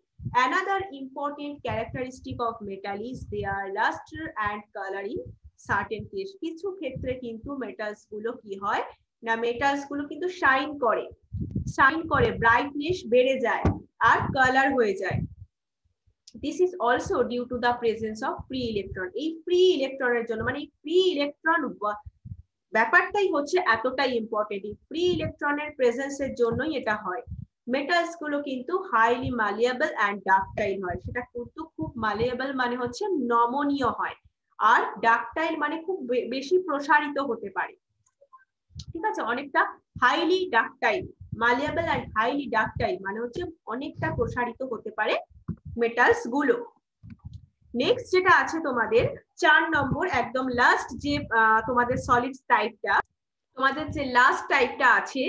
Another important characteristic of metal is their luster and color in certain case. কিছু ক্ষেত্রে কিন্তু মেটালস গুলো কি হয় না, মেটালস গুলো কিন্তু শাইন করে, ব্রাইটনেস বেড়ে যায় আর কালার হয়ে যায়। This is also due to the presence of free electron. এই ফ্রি ইলেকট্রনের জন্য, মানে ফ্রি ইলেকট্রন ব্যাপারটাই হচ্ছে এতটাই ইম্পর্টেন্ট। ফ্রি ইলেকট্রনের প্রেজেন্সের জন্যই এটা হয়। মেটালস গুলো কিন্তু হাইলি মালিয়েবল এন্ড ডাকটাইল হয়। সেটা কিন্তু খুব মালিয়েবল মানে হচ্ছে নমনীয় হয়, আর ডাকটাইল মানে খুব বেশি প্রসারিত হতে পারে। ঠিক আছে, অনেকটা highly ductile, malleable and highly ductile মানে হচ্ছে অনেকটা প্রসারিত হতে পারে মেটালস গুলো। নেক্সট যেটা আছে তোমাদের 4 নম্বর, একদম লাস্ট যে তোমাদের সলিড টাইপটা, তোমাদের যে লাস্ট টাইপটা আছে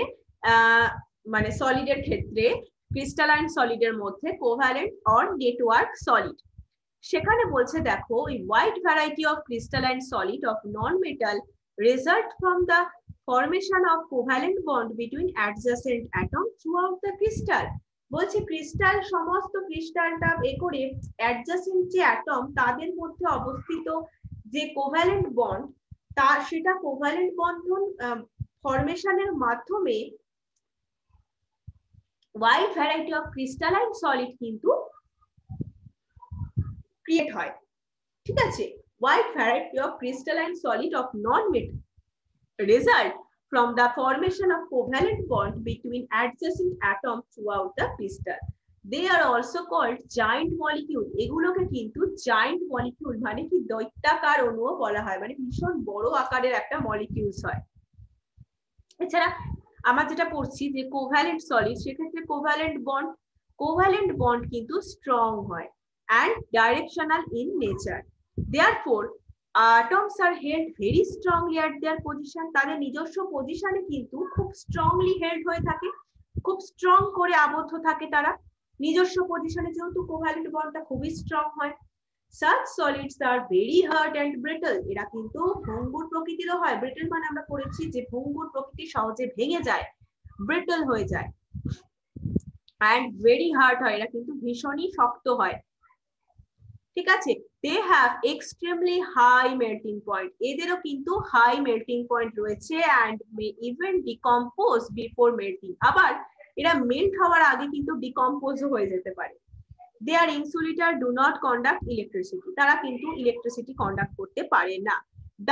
মানে সলিডের ক্ষেত্রে, ক্রিস্টালাইন সলিডের মধ্যে কোভ্যালেন্ট অর নেটওয়ার্ক সলিড। সেখানে বলছে দেখো, wide variety of crystalline solid of non metal result from the formation of covalent bond between adjacent atom throughout the crystal. বলছে ক্রিস্টাল, সমস্ত ক্রিস্টালটা এ করে অ্যাডজাসেন্ট যে অ্যাটম তাদের মধ্যে অবস্থিত যে কোভ্যালেন্ট বন্ড, তা সেটা কোভ্যালেন্ট বন্ধন ফরমেশনের মাধ্যমে wide variety of crystalline solid কিন্তু ক্রিয়েট হয়। ঠিক আছে, wide variety of crystalline solid of non metal result from the formation of covalent bond between adjacent atoms throughout the crystal. They are also called giant molecule. এগুলোকে কিন্তু giant molecule মানে কি দৈত্যাকার অণুও বলা হয়, মানে ভীষণ বড় আকারের একটা মলিকিউলস হয়। এছাড়া আমরা যেটা পড়ছি যে কোভ্যালেন্ট সলিড, সেক্ষেত্রে কোভ্যালেন্ট বন্ড কিন্তু স্ট্রং হয় and directional in nature. Therefore atoms are held very strongly at their position. তাদের নিজস্ব পজিশনে কিন্তু খুব স্ট্রংলি হেল্ড হয়ে থাকে, খুব স্ট্রং করে আবদ্ধ থাকে তারা নিজস্ব পজিশনে, যেহেতু কোভ্যালেন্ট বন্ডটা খুবই স্ট্রং হয়। Such solids are very hard and brittle. এরা কিন্তু ভঙ্গুর প্রকৃতিরও হয়। ব্রিটল মানে আমরা পড়েছি যে ভঙ্গুর প্রকৃতি, সহজে ভেঙে যায়, ব্রিটল হয়ে যায়। and very hard হয়, এরা কিন্তু ভীষণই শক্ত হয়। ঠিক আছে, they have extremely high melting point. এদেরও কিন্তু হাই মেল্টিং পয়েন্ট রয়েছে and may even decompose before melting. আবার এরা মেল্ট হওয়ার আগে কিন্তু ডিকম্পোজ হয়ে যেতে পারে। Their insulator do not conduct electricity. তারা কিন্তু ইলেকট্রিসিটি কন্ডাক্ট করতে পারে না।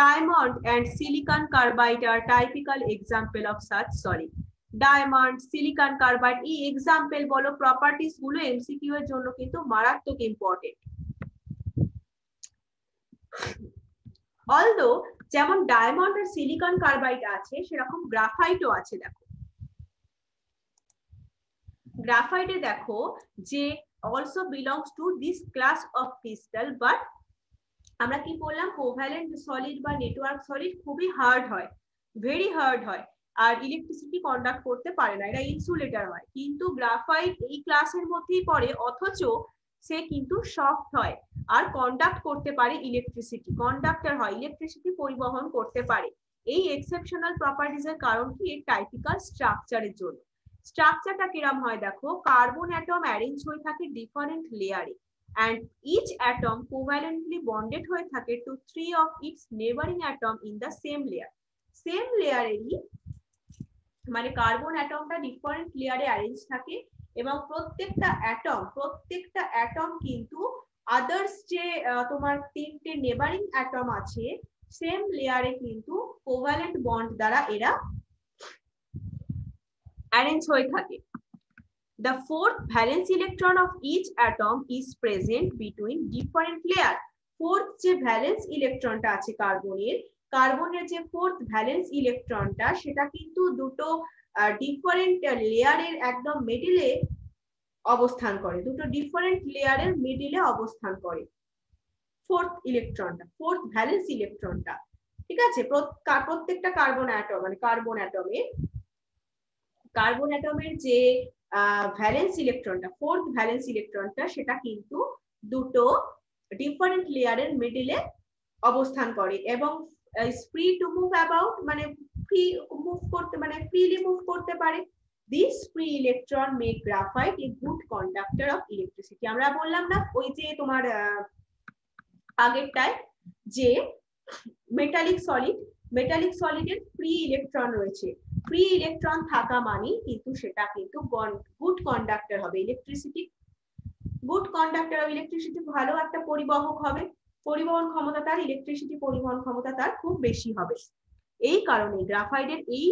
Diamond and silicon carbide are typical example of such solid. Diamond, silicon carbide, এই এক্সাম্পল বলো, প্রপার্টিজ গুলো এমসিকিউ এর জন্য কিন্তু মারাত্মক ইম্পর্টেন্ট। অলদো যেমন ডায়মন্ড আর সিলিকন কার্বাইড আছে, সেরকম গ্রাফাইটও আছে। দেখো গ্রাফাইটে দেখো যে also belongs to this class of crystal, but আমরা কি বললাম, কোভ্যালেন্ট সলিড বা নেটওয়ার্ক সলিড খুবই হার্ড হয়, ভেরি হার্ড হয়, আর ইলেকট্রিসিটি কন্ডাক্ট করতে পারে না, এরা ইনসুলেটর হয়। কিন্তু গ্রাফাইট এই ক্লাসের মধ্যেই পড়ে, অথচ সে কিন্তু সফট হয় আর কন্ডাক্ট করতে পারে ইলেকট্রিসিটি, কন্ডাক্টর হয়, ইলেকট্রিসিটি পরিবহন করতে পারে। এই এক্সেপশনাল প্রপার্টিজ এর কারণ কি, এর টাইপিক্যাল স্ট্রাকচারের জন্য। স্ট্রাকচারটা কিরকম হয় দেখো, কার্বন অ্যাটম অ্যারেঞ্জ হয়ে থাকে ডিফারেন্ট লেয়ারে and each atom covalently bonded হয়ে থাকে to 3 of its neighboring atom in the same layer. Same লেয়ারেরই মানে কার্বন অ্যাটমটা ডিফারেন্ট লেয়ারে অ্যারেঞ্জ থাকে, এবং প্রত্যেকটা অ্যাটম কিন্তু আদার্স যে তোমার 3টে নেবারিং অ্যাটম আছে সেম লেয়ারে কিন্তু কোভ্যালেন্ট বন্ড দ্বারা এরা অ্যারেঞ্জ হয়ে থাকে। The fourth valence electron of each atom is present between different layer. Fourth যে ভ্যালেন্স ইলেকট্রনটা আছে কার্বনের যে ফোর্থ ভ্যালেন্স ইলেকট্রনটা, সেটা কিন্তু দুটো ডিফারেন্ট লেয়ারের একদম মিডলে অবস্থান করে, দুটো ডিফারেন্ট লেয়ারের মিডলে অবস্থান করে ফোর্থ ইলেকট্রনটা, ফোর্থ ভ্যালেন্স ইলেকট্রনটা। ঠিক আছে, প্রত্যেকটা কার্বন অ্যাটমের যে ভ্যালেন্স ইলেকট্রনটা, ফোর্থ ভ্যালেন্স ইলেকট্রনটা, সেটা কিন্তু দুটো ডিফারেন্ট লেয়ারের মিডলে অবস্থান করে এবং is free to move about, মানে ফ্রিলি মুভ করতে পারে। This free electron make graphite a good conductor of electricity. আমরা বললাম না ওই যে তোমার আগেরটায় যে মেটালিক সলিডের ফ্রি ইলেকট্রন রয়েছে, ফ্রি ইলেকট্রন থাকা মানে কিন্তু সেটা কিন্তু গুড কন্ডাক্টর হবে electricity, good conductor of electricity, ভালো একটা পরিবাহক হবে, পরিবহন ক্ষমতা তার, ইলেকট্রিসিটি পরিবহন ক্ষমতা তার খুব বেশি হবে। এই কারণে গ্রাফাইটের এই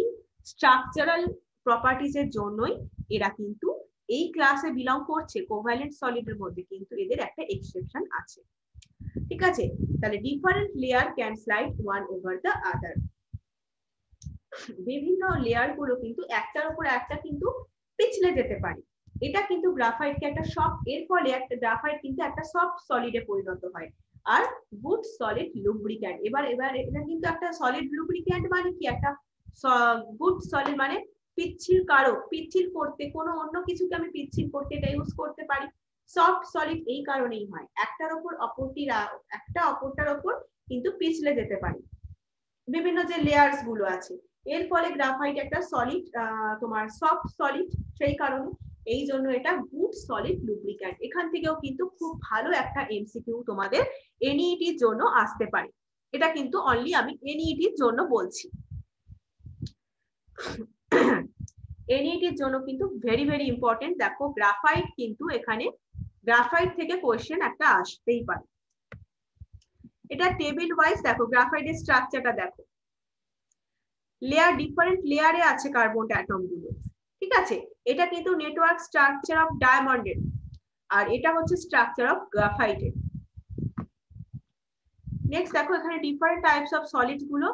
স্ট্রাকচারাল প্রপার্টিজ এর জন্যই এরা কিন্তু এই ক্লাসে বিলং করছে। কোভ্যালেন্ট সলিডের মধ্যে কিন্তু এদের একটা এক্সেপশন আছে, ঠিক আছে। তাহলে different layer can slide one over the other, বিভিন্ন লেয়ার গুলো কিন্তু একটার উপর একটা কিন্তু পিছলে যেতে পারে। এটা কিন্তু গ্রাফাইটকে একটা সফট, এর ফলে একটা গ্রাফাইট কিন্তু একটা সফট সলিডে পরিণত হয়। আর গুড সলিড লুব্রিক্যান্ট, এবার এটা কিন্তু একটা সলিড লুব্রিক্যান্ট মানে কি, একটা গুড সলিড মানে পিচ্ছিল কারক, পিচ্ছিল করতে কোনো অন্য কিছুকে আমি পিচ্ছিল করতে এটা ইউজ করতে পারি। সফট সলিড এই কারণেই হয়, একটার উপর একটা অপরটার উপর কিন্তু পিছলে যেতে পারে বিভিন্ন যে লেয়ার্স গুলো আছে। এর ফলে গ্রাফাইট একটা সলিড তোমার সফট সলিড, সেই কারণে এই জন্য এটা গুড সলিড লুব্রিক্যান্ট। এখান থেকেও কিন্তু খুব ভালো একটা এমসিকিউ তোমাদের এনইটির জন্য আসতে পারে, এটা কিন্তু অনলি আমি এনইটির জন্য বলছি। এনইটির জন্য কিন্তু ভেরি ভেরি ইম্পর্টেন্ট। দেখো গ্রাফাইট কিন্তু এখানে গ্রাফাইট থেকে কোয়েশ্চেন একটা আসতেই পারে। এটা টেবিল ওয়াইজ দেখো গ্রাফাইটের স্ট্রাকচারটা দেখো, লেয়ার ডিফারেন্ট লেয়ারে আছে কার্বন অ্যাটম গুলো, ঠিক আছে। এটা কিন্তু নেটওয়ার্ক স্ট্রাকচার অফ ডায়মন্ডের, আর এটা হচ্ছে স্ট্রাকচার অফ গ্রাফাইটের। নেক্সট দেখো এখানে ডিফারেন্ট টাইপস অফ সলিড গুলো,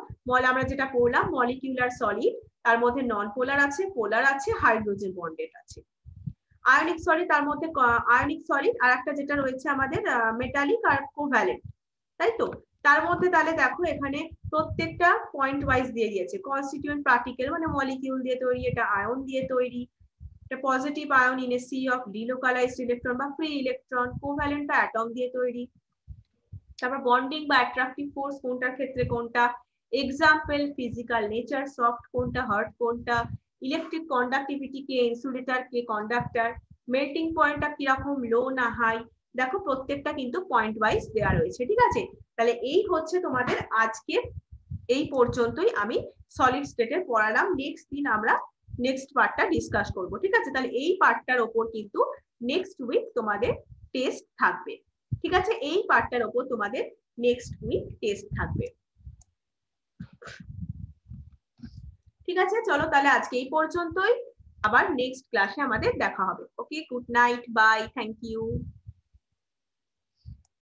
আমরা যেটা পড়লাম মলিকিউলার সলিড, তার মধ্যে নন পোলার আছে, পোলার আছে, হাইড্রোজেন বন্ডেড আছে। আয়নিক সলিড, তার মধ্যে আয়নিক সলিড, আর একটা যেটা রয়েছে আমাদের মেটালিক আর কোভ্যালেন্ট, তাই তো। তার মধ্যে তাহলে দেখো এখানে প্রত্যেকটা পয়েন্ট ওয়াইজ দিয়ে দিয়েছে। কনস্টিটিউয়েন্ট পার্টিকেল মানে মলিকিউল দিয়ে তৈরি, এটা আয়ন দিয়ে তৈরি, এটা positive ion in a sea of delocalised electron বা ফ্রি ইলেকট্রন, কোভ্যালেন্ট বা অ্যাটম দিয়ে তৈরি। তারপর বন্ডিং বা অ্যাট্রাকটিভ ফোর্স কোনটার ক্ষেত্রে কোনটা, এক্সাম্পল ফিজিক্যাল নেচার, সফট কোনটা, হার্ড কোনটা, ইলেকট্রিক কন্ডাক্টিভিটি কে ইনসুলেটর কে কন্ডাক্টর, মেল্টিং পয়েন্টটা কিরকম লো না হাই, দেখো প্রত্যেকটা কিন্তু পয়েন্ট ওয়াইজ দেওয়া রয়েছে, ঠিক আছে। তাহলে এই হচ্ছে তোমাদের আজকে এই পর্যন্তই আমি সলিড স্টেটে পড়ালাম। নেক্সট দিন আমরা নেক্সট পার্টটা ডিসকাস করব, ঠিক আছে। তাহলে এই পার্টটার ওপর কিন্তু নেক্সট উইক তোমাদের টেস্ট থাকবে, ঠিক আছে। এই পার্টটার ওপর তোমাদের নেক্সট উইক টেস্ট থাকবে, ঠিক আছে। চলো তাহলে আজকে এই পর্যন্তই, আবার নেক্সট ক্লাসে আমাদের দেখা হবে। Okay, good night, bye, thank you.